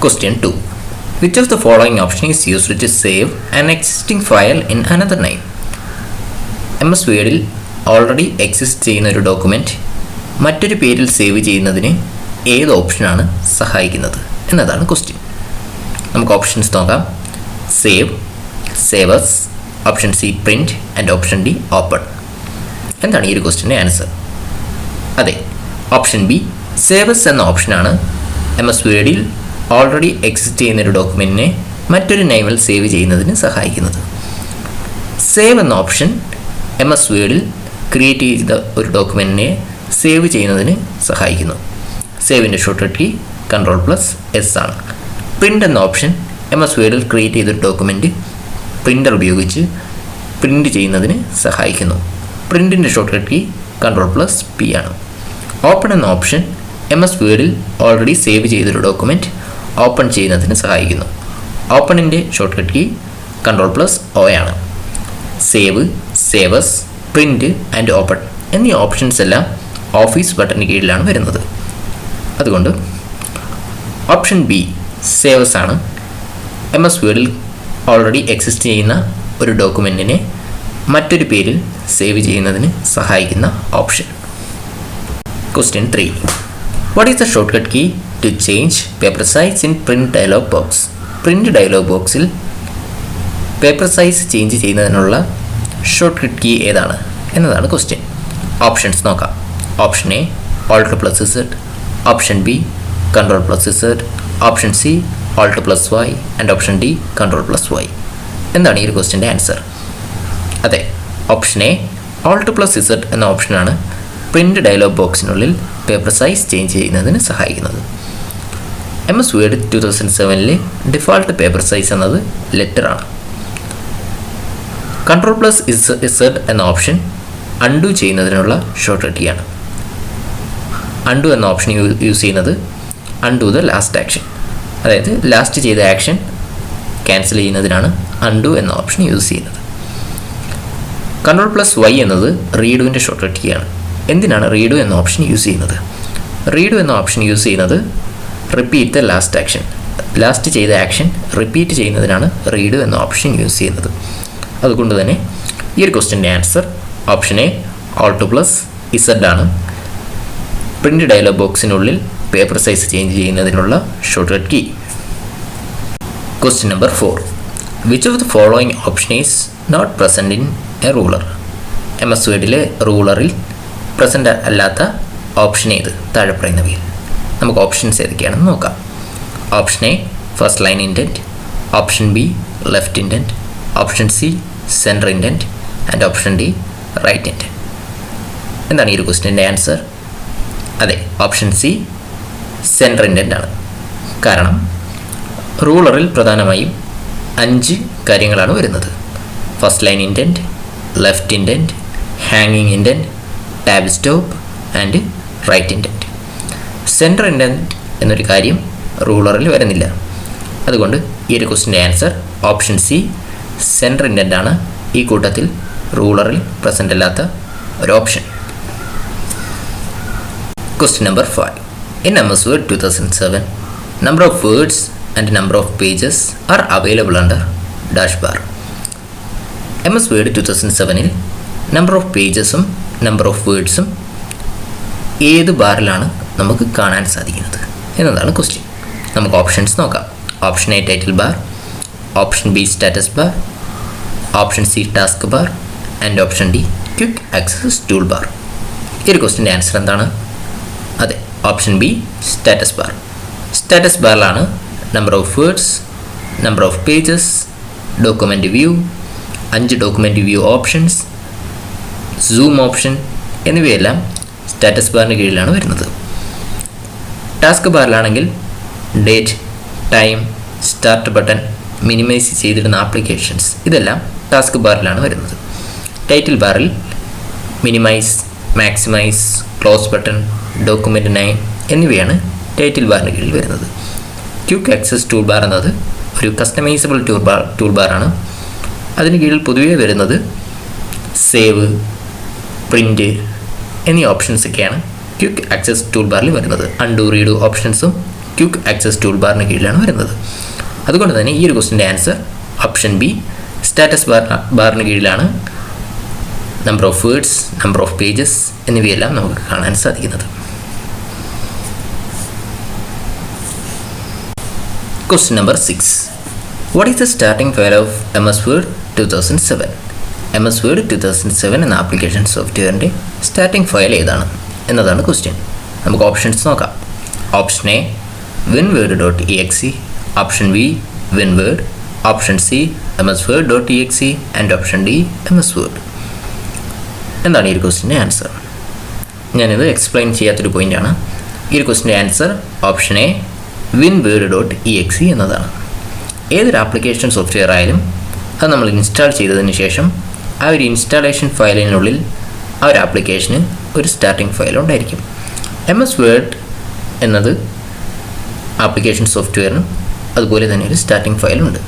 Question 2. Which of the following option is used to save an existing file in another name? M S വേർഡിൽ already exist ചെയ്യുന്ന ഒരു ഡോക്യുമെൻറ്റ് മറ്റൊരു പേരിൽ സേവ് ചെയ്യുന്നതിന് ഏത് ഓപ്ഷനാണ് സഹായിക്കുന്നത് എന്നതാണ് ക്വസ്റ്റ്യൻ. നമുക്ക് ഓപ്ഷൻസ് നോക്കാം. Save, save as, option C print and option D open. എന്താണ് ഈ ഒരു ക്വസ്റ്റ്യൻ്റെ ആൻസർ? അതെ, ഓപ്ഷൻ ബി സേവസ് എന്ന ഓപ്ഷനാണ് എം എസ് വേർഡിൽ ഓൾറെഡി എക്സിസ്റ്റ് ചെയ്യുന്ന ഒരു ഡോക്യുമെൻറ്റിനെ മറ്റൊരു നെയിമിൽ സേവ് ചെയ്യുന്നതിന് സഹായിക്കുന്നത്. സേവ് എന്ന ഓപ്ഷൻ എം എസ് വേർഡിൽ ക്രിയേറ്റ് ചെയ്ത ഒരു ഡോക്യുമെൻറ്റിനെ സേവ് ചെയ്യുന്നതിന് സഹായിക്കുന്നു. സേവിൻ്റെ ഷോർട്ട് കട്ട് കീ Ctrl+S ആണ്. പ്രിൻ്റ് എന്ന ഓപ്ഷൻ എം എസ് വേർഡിൽ ക്രിയേറ്റ് ചെയ്തൊരു ഡോക്യുമെൻറ്റ് പ്രിൻ്റർ ഉപയോഗിച്ച് പ്രിൻ്റ് ചെയ്യുന്നതിന് സഹായിക്കുന്നു. പ്രിൻറ്റിൻ്റെ ഷോർട്ട് കട്ട് കീ Ctrl+P ആണ്. ഓപ്പൺ എന്ന ഓപ്ഷൻ എം എസ് വേർഡിൽ ഓൾറെഡി സേവ് ചെയ്തൊരു ഡോക്യുമെൻറ്റ് ഓപ്പൺ ചെയ്യുന്നതിന് സഹായിക്കുന്നു. ഓപ്പണിൻ്റെ ഷോർട്ട് കട്ട് കീ Ctrl+O ആണ്. Save, save as, print and open എന്നീ ഓപ്ഷൻസ് എല്ലാം ഓഫീസ് ബട്ടണിന് കീഴിലാണ് വരുന്നത്. അതുകൊണ്ട് ഓപ്ഷൻ ബി സേവസ് ആണ് എം എസ് വേർഡിൽ ഓൾറെഡി എക്സിസ്റ്റ് ചെയ്യുന്ന ഒരു ഡോക്യുമെൻറ്റിനെ മറ്റൊരു പേരിൽ സേവ് ചെയ്യുന്നതിന് സഹായിക്കുന്ന option. Question 3. What is the shortcut key to change paper size in print dialog box? Print dialogue ബോക്സിൽ പേപ്പർ സൈസ് ചേഞ്ച് ചെയ്യുന്നതിനുള്ള ഷോർട്ട് കട്ട് കീ ഏതാണ് എന്നതാണ് ക്വസ്റ്റ്യൻ. ഓപ്ഷൻസ് നോക്കാം. Option A Alt+Z, option B Ctrl+Z, option C Alt+Y and option D Ctrl+Y. എന്താണ് ഈ ഒരു ക്വസ്റ്റ്യൻ്റെ answer? അതെ, ഓപ്ഷൻ എ Alt+Z എന്ന ഓപ്ഷനാണ് പ്രിൻ്റ് ഡയലോഗ് ബോക്സിനുള്ളിൽ പേപ്പർ സൈസ് ചേഞ്ച് ചെയ്യുന്നതിന് സഹായിക്കുന്നത്. M S Word 2007 default paper size എന്നത് ലെറ്ററാണ്. Ctrl+Z എന്ന ഓപ്ഷൻ അൺഡു ചെയ്യുന്നതിനുള്ള ഷോർട്ട് കട്ട് കീയാണ്. അൺഡു എന്ന ഓപ്ഷൻ യൂസ് ചെയ്യുന്നത് അൺഡു ദ ലാസ്റ്റ് ആക്ഷൻ, അതായത് ലാസ്റ്റ് ചെയ്ത ആക്ഷൻ ക്യാൻസൽ ചെയ്യുന്നതിനാണ് അൺഡു എന്ന ഓപ്ഷൻ യൂസ് ചെയ്യുന്നത്. Ctrl+Y എന്നത് റീഡുവിൻ്റെ ഷോർട്ട് കട്ട് കീയാണ്. എന്തിനാണ് റീഡു എന്ന ഓപ്ഷൻ യൂസ് ചെയ്യുന്നത്? റീഡു എന്ന ഓപ്ഷൻ യൂസ് ചെയ്യുന്നത് repeat the last action, last ചെയ്ത ആക്ഷൻ റിപ്പീറ്റ് ചെയ്യുന്നതിനാണ് റീഡു എന്ന ഓപ്ഷൻ യൂസ് ചെയ്യുന്നത്. അതുകൊണ്ട് തന്നെ ഈ ഒരു ക്വസ്റ്റ്യൻ്റെ ആൻസർ ഓപ്ഷൻ എ Alt+Z ആണ്. പ്രിൻ്റ് ഡയലോഗ് ബോക്സിനുള്ളിൽ പേപ്പർ സൈസ് ചേഞ്ച് ചെയ്യുന്നതിനുള്ള shortcut key. Question number 4. Which of the following option is not present in a ruler? M S വേർഡിലെ റൂളറിൽ പ്രസൻറ്റ് അല്ലാത്ത ഓപ്ഷൻ ഏത് താഴെ പറയുന്നവയിൽ? നമുക്ക് ഓപ്ഷൻസ് ഏതൊക്കെയാണെന്ന് നോക്കാം. Option A first line indent, option B left indent, option C centre indent and option D right indent. എന്താണ് ഈ ഒരു ക്വസ്റ്റ്യൻ്റെ ആൻസർ? അതെ, ഓപ്ഷൻ സി സെൻറ്റർ ഇൻഡൻറ്റ് ആണ്. കാരണം റൂളറിൽ പ്രധാനമായും 5 കാര്യങ്ങളാണ് വരുന്നത്. First line indent, left indent, ഹാങ്ങിങ് indent, tab stop and right indent. Centre indent എന്നൊരു കാര്യം റൂളറിൽ വരുന്നില്ല. അതുകൊണ്ട് ഈ ഒരു ക്വസ്റ്റിൻ്റെ answer option C centre indent ആണ് ഈ കൂട്ടത്തിൽ റൂളറിൽ പ്രസൻ്റ് അല്ലാത്ത ഒരു option. Question number 5. In MS Word 2007, number of words and number of pages are available under dash bar. MS Word 2007-ൽ number of pagesഉം number of wordsഉം ഏത് ബാറിലാണ് നമുക്ക് കാണാൻ സാധിക്കുന്നത് എന്നതാണ് ക്വസ്റ്റ്യൻ. നമുക്ക് ഓപ്ഷൻസ് നോക്കാം. Option A title bar, option B status bar, option C task bar and option D quick access tool bar. ഈ ഒരു ക്വസ്റ്റ്യൻ്റെ ആൻസർ എന്താണ്? അതെ, option B status bar. Status ബാറിലാണ് number of words, number of pages, document view, 5 document view options, zoom option എന്നിവയെല്ലാം status ബാറിന് കീഴിലാണ് വരുന്നത്. ടാസ്ക് ബാറിലാണെങ്കിൽ date, time, start button, minimise ചെയ്തിടുന്ന ആപ്ലിക്കേഷൻസ് ഇതെല്ലാം ടാസ്ക് ബാറിലാണ് വരുന്നത്. ടൈറ്റിൽ ബാറിൽ minimise, maximise, close button, document name എന്നിവയാണ് ടൈറ്റിൽ ബാറിന് കീഴിൽ വരുന്നത്. ക്വിക്ക് ആക്സസ് ടൂൾ ബാർ എന്നത് ഒരു കസ്റ്റമൈസബിൾ ടൂൾ ബാറാണ്. അതിന് കീഴിൽ പൊതുവേ വരുന്നത് സേവ്, പ്രിൻ്റ് എന്നീ ഓപ്ഷൻസൊക്കെയാണ് ക്വിക്ക് ആക്സസ് ടൂൾ ബാറിൽ വരുന്നത്. അൺഡു, റീഡു ഓപ്ഷൻസും ക്വിക്ക് ആക്സസ് ടൂൾ ബാറിന് കീഴിലാണ് വരുന്നത്. അതുകൊണ്ട് തന്നെ ഈ ഒരു ക്വസ്റ്റിൻ്റെ ആൻസർ ഓപ്ഷൻ ബി സ്റ്റാറ്റസ് ബാറിന് കീഴിലാണ് number of words, number of pages എന്നിവയെല്ലാം നമുക്ക് കാണാൻ സാധിക്കുന്നത്. Question number 6. What is the starting file of MS Word 2007? MS Word 2007 എന്ന ആപ്ലിക്കേഷൻ സോഫ്റ്റ്വെയറിൻ്റെ സ്റ്റാർട്ടിംഗ് ഫയൽ ഏതാണ് എന്നതാണ് ക്വസ്റ്റ്യൻ. നമുക്ക് ഓപ്ഷൻസ് നോക്കാം. Option A winword.exe, option B winword, option C msword.exe and option D MS Word. എന്താണ് ഈ ഒരു ക്വസ്റ്റ്യൻ്റെ answer? ഞാനിത് എക്സ്പ്ലെയിൻ ചെയ്യാത്തൊരു പോയിൻ്റാണ്. ഈ ഒരു ക്വസ്റ്റ്യൻ്റെ ആൻസർ ഓപ്ഷൻ എ winword.exe എന്നതാണ്. ഏതൊരു ആപ്ലിക്കേഷൻ സോഫ്റ്റ്വെയർ ആയാലും അത് നമ്മൾ ഇൻസ്റ്റാൾ ചെയ്തതിന് ശേഷം ആ ഒരു ഇൻസ്റ്റാളേഷൻ ഫയലിനുള്ളിൽ ആ ഒരു ആപ്ലിക്കേഷന് ഒരു സ്റ്റാർട്ടിംഗ് ഫയൽ ഉണ്ടായിരിക്കും. MS Word എന്നത് ആപ്ലിക്കേഷൻ സോഫ്റ്റ്വെയറിനും അതുപോലെ തന്നെ ഒരു സ്റ്റാർട്ടിംഗ് ഫയലുണ്ട്.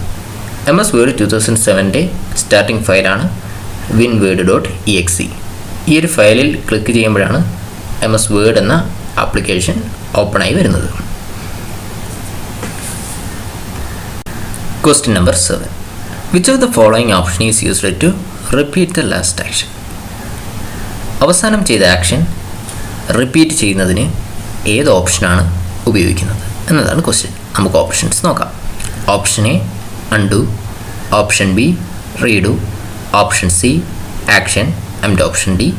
MS Word 2007-ൻ്റെ സ്റ്റാർട്ടിംഗ് ഫയലാണ് winword.exe. ഈ ഒരു ഫയലിൽ ക്ലിക്ക് ചെയ്യുമ്പോഴാണ് MS Word എന്ന ആപ്ലിക്കേഷൻ ഓപ്പണായി വരുന്നത്. Question number 7. Which of the following option is used to repeat the last action? അവസാനം ചെയ്ത ആക്ഷൻ റിപ്പീറ്റ് ചെയ്യുന്നതിന് ഏത് ഓപ്ഷനാണ് ഉപയോഗിക്കുന്നത് എന്നതാണ് ക്വസ്റ്റ്യൻ. നമുക്ക് ഓപ്ഷൻസ് നോക്കാം. Option A undo, option B redo, option C action and option D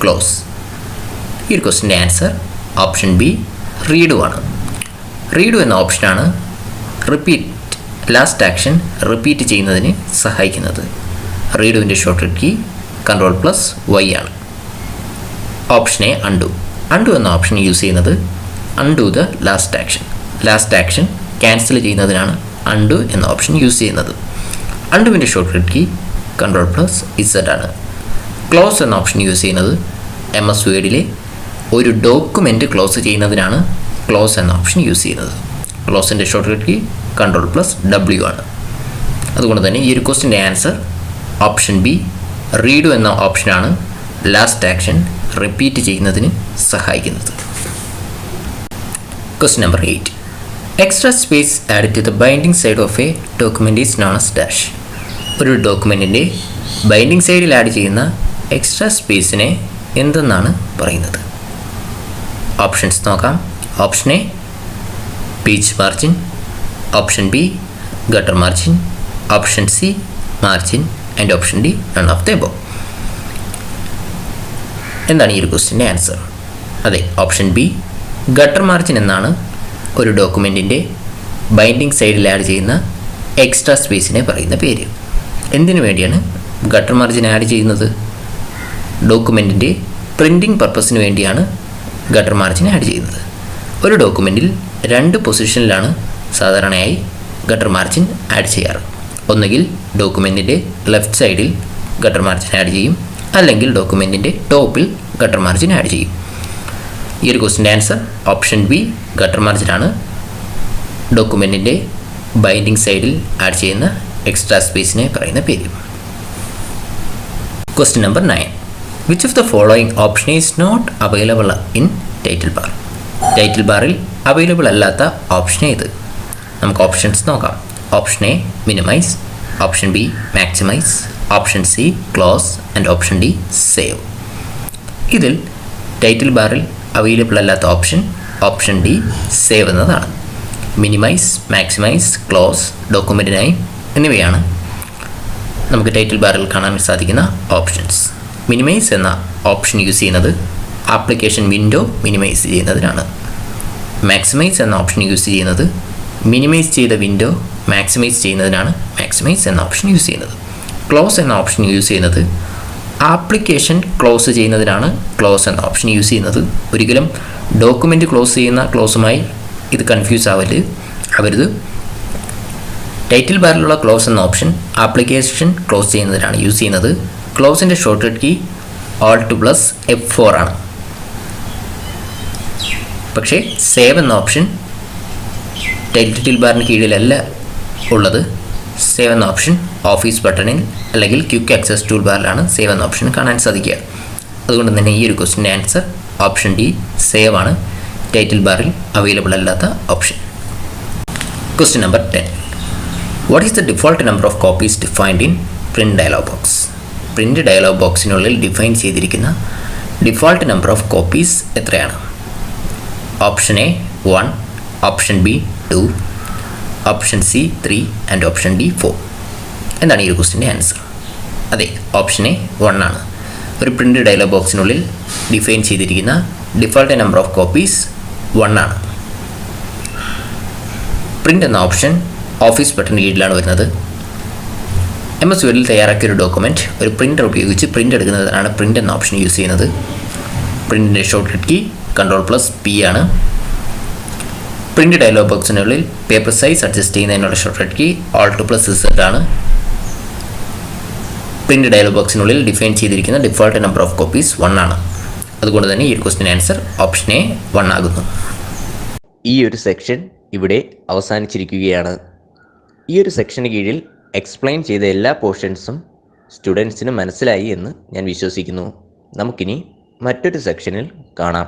close. ഈ ഒരു ക്വസ്റ്റ്യൻ്റെ ആൻസർ ഓപ്ഷൻ ബി റീഡു ആണ്. റീഡു എന്ന ഓപ്ഷനാണ് റിപ്പീറ്റ് ലാസ്റ്റ് ആക്ഷൻ റിപ്പീറ്റ് ചെയ്യുന്നതിന് സഹായിക്കുന്നത്. റീഡുവിൻ്റെ ഷോർട്ട് കീ Ctrl+Y ആണ്. Option A undo. അൺഡു എന്ന ഓപ്ഷൻ യൂസ് ചെയ്യുന്നത് undo the last action. Last action cancel ചെയ്യുന്നതിനാണ് അൺഡു എന്ന ഓപ്ഷൻ യൂസ് ചെയ്യുന്നത്. അൺഡുവിൻ്റെ ഷോർട്ട് കീ Ctrl+Z ആണ്. ക്ലോസ് എന്ന ഓപ്ഷൻ യൂസ് ചെയ്യുന്നത് MS Wordലെ ഒരു ഡോക്യുമെൻ്റ് ക്ലോസ് ചെയ്യുന്നതിനാണ് ക്ലോസ് എന്ന ഓപ്ഷൻ യൂസ് ചെയ്യുന്നത്. ക്ലോസിൻ്റെ ഷോർട്ട് കീ Ctrl+W ആണ്. അതുകൊണ്ട് തന്നെ ഈ ഒരു ക്വസ്റ്റിൻ്റെ ആൻസർ ഓപ്ഷൻ ബി റീഡു എന്ന ഓപ്ഷനാണ് ലാസ്റ്റ് ആക്ഷൻ റിപ്പീറ്റ് ചെയ്യുന്നതിന് സഹായിക്കുന്നത്. Question number 8. Extra space added to the binding side of a document is known as dash. ഒരു ഡോക്യുമെൻറ്റിൻ്റെ ബൈൻഡിങ് സൈഡിൽ ആഡ് ചെയ്യുന്ന എക്സ്ട്രാ സ്പേസിനെ എന്തെന്നാണ് പറയുന്നത്? ഓപ്ഷൻസ് നോക്കാം. Option A page margin, option B gutter margin, option C margin and option D none of the above. എന്താണ് ഈ ഒരു ക്വസ്റ്റ്യൻ്റെ answer? അതെ, ഓപ്ഷൻ ബി ഗട്ടർ മാർജിൻ എന്നാണ് ഒരു ഡോക്യുമെൻറ്റിൻ്റെ ബൈൻഡിങ് സൈഡിൽ ആഡ് ചെയ്യുന്ന എക്സ്ട്രാ സ്പേസിനെ പറയുന്ന പേര്. എന്തിനു വേണ്ടിയാണ് ഗട്ടർ മാർജിൻ ആഡ് ചെയ്യുന്നത്? ഡോക്യുമെൻറ്റിൻ്റെ പ്രിൻറ്റിംഗ് പർപ്പസിന് വേണ്ടിയാണ് ഗട്ടർ മാർജിൻ ആഡ് ചെയ്യുന്നത്. ഒരു ഡോക്യുമെൻറ്റിൽ 2 പൊസിഷനിലാണ് സാധാരണയായി ഗട്ടർ മാർജിൻ ആഡ് ചെയ്യാറ്. ഒന്നുകിൽ ഡോക്യുമെൻറ്റിൻ്റെ ലെഫ്റ്റ് സൈഡിൽ ഗട്ടർ മാർജിൻ ആഡ് ചെയ്യും, അല്ലെങ്കിൽ ഡോക്യുമെൻറ്റിൻ്റെ ടോപ്പിൽ ഗട്ടർ മാർജിൻ ആഡ് ചെയ്യും. ഈ ഒരു ക്വസ്റ്റിൻ്റെ ആൻസർ ഓപ്ഷൻ ബി ഗട്ടർ മാർജിനാണ് ഡോക്യുമെൻറ്റിൻ്റെ ബൈൻഡിങ് സൈഡിൽ ആഡ് ചെയ്യുന്ന എക്സ്ട്രാ സ്പേസിനെ പറയുന്ന പേര്. Question number 9. Which of the following option is not available in title bar? Title ബാറിൽ അവൈലബിൾ അല്ലാത്ത ഓപ്ഷൻ ഏത്? നമുക്ക് ഓപ്ഷൻസ് നോക്കാം. Option A minimise, option B maximise, option C close and option D save. ഇതിൽ title ബാറിൽ available അല്ലാത്ത option D save എന്നതാണ്. Minimise, maximise, close, document name എന്നിവയാണ് നമുക്ക് ടൈറ്റിൽ ബാറിൽ കാണാൻ സാധിക്കുന്ന ഓപ്ഷൻസ്. മിനിമൈസ് എന്ന ഓപ്ഷൻ യൂസ് ചെയ്യുന്നത് ആപ്ലിക്കേഷൻ വിൻഡോ മിനിമൈസ് ചെയ്യുന്നതിനാണ്. മാക്സിമൈസ് എന്ന ഓപ്ഷൻ യൂസ് ചെയ്യുന്നത് മിനിമൈസ് ചെയ്ത വിൻഡോ മാക്സിമൈസ് ചെയ്യുന്നതിനാണ് മാക്സിമൈസ് എന്ന ഓപ്ഷൻ യൂസ് ചെയ്യുന്നത്. ക്ലോസ് എന്ന ഓപ്ഷൻ യൂസ് ചെയ്യുന്നത് ആപ്ലിക്കേഷൻ ക്ലോസ് ചെയ്യുന്നതിനാണ് ക്ലോസ് എന്ന ഓപ്ഷൻ യൂസ് ചെയ്യുന്നത്. ഒരിക്കലും ഡോക്യുമെൻറ്റ് ക്ലോസ് ചെയ്യുന്ന ക്ലോസുമായി ഇത് കൺഫ്യൂസ് ആവരുത്. ടൈറ്റിൽ ബാറിലുള്ള ക്ലോസ് എന്ന ഓപ്ഷൻ ആപ്ലിക്കേഷൻ ക്ലോസ് ചെയ്യുന്നതിനാണ് യൂസ് ചെയ്യുന്നത്. ക്ലോസിൻ്റെ ഷോർട്ട് കട്ട് കീ Alt+F4 ആണ്. പക്ഷേ സേവ് എന്ന ഓപ്ഷൻ ടൈറ്റിൽ ബാറിന് കീഴിലല്ല ഉള്ളത്. സേവ് എന്ന ഓപ്ഷൻ ഓഫീസ് ബട്ടണിൽ അല്ലെങ്കിൽ ക്വിക്ക് ആക്സസ് ടൂൾ ബാറിലാണ് സേവ് എന്ന ഓപ്ഷൻ കാണാൻ സാധിക്കുക. അതുകൊണ്ട് തന്നെ ഈ ഒരു ക്വസ്റ്റിൻ്റെ ആൻസർ ഓപ്ഷൻ ഡി സേവ് ആണ് ടൈറ്റിൽ ബാറിൽ അവൈലബിൾ അല്ലാത്ത option. Question number 10. What is the default number of copies defined in print dialog box? Print dialog ബോക്സിനുള്ളിൽ ഡിഫൈൻ ചെയ്തിരിക്കുന്ന ഡിഫോൾട്ട് നമ്പർ ഓഫ് കോപ്പീസ് എത്രയാണ്? Option A 1, option B 2, option C 3 and option D 4. എന്താണ് ഈ ഒരു ക്വസ്റ്റിൻ്റെ answer? അതെ, option A 1 ആണ്. ഒരു പ്രിൻറ്റ് ഡയലോഗ് ബോക്സിനുള്ളിൽ ഡിഫൈൻ ചെയ്തിരിക്കുന്ന ഡിഫോൾട്ട് നമ്പർ ഓഫ് കോപ്പീസ് 1 ആണ്. പ്രിൻ്റ് എന്ന ഓപ്ഷൻ ഓഫീസ് ബട്ടൺ കീഴിലാണ് വരുന്നത്. MS Wordൽ തയ്യാറാക്കിയ ഒരു ഡോക്യുമെൻറ്റ് ഒരു പ്രിൻ്റർ ഉപയോഗിച്ച് പ്രിൻ്റ് എടുക്കുന്നതിനാണ് പ്രിൻ്റ് എന്ന ഓപ്ഷൻ യൂസ് ചെയ്യുന്നത്. പ്രിൻറ്റിൻ്റെ ഷോർട്ട് കട്ട് കീ Ctrl+P ആണ്. പ്രിൻ്റ് ഡയലോഗ് ബോക്സിനുള്ളിൽ പേപ്പർ സൈസ് അഡ്ജസ്റ്റ് ചെയ്യുന്നതിനുള്ള ഷോർട്ട് കട്ട് കീ Alt+Z ആണ്. പ്രിൻ്റ് ഡയലോഗ് ബോക്സിനുള്ളിൽ ഡിഫൈൻ ചെയ്തിരിക്കുന്ന ഡിഫോൾട്ട് നമ്പർ ഓഫ് കോപ്പീസ് 1 ആണ്. അതുകൊണ്ട് തന്നെ ഈ ഒരു ക്വസ്റ്റിൻ്റെ ആൻസർ ഓപ്ഷൻ എ 1 ആകുന്നു. ഈ ഒരു സെക്ഷൻ ഇവിടെ അവസാനിച്ചിരിക്കുകയാണ്. ഈ ഒരു സെക്ഷന് കീഴിൽ എക്സ്പ്ലെയിൻ ചെയ്ത എല്ലാ പോർഷൻസും സ്റ്റുഡൻസിന് മനസ്സിലായി എന്ന് ഞാൻ വിശ്വസിക്കുന്നു. നമുക്കിനി മറ്റൊരു സെക്ഷനിൽ കാണാം.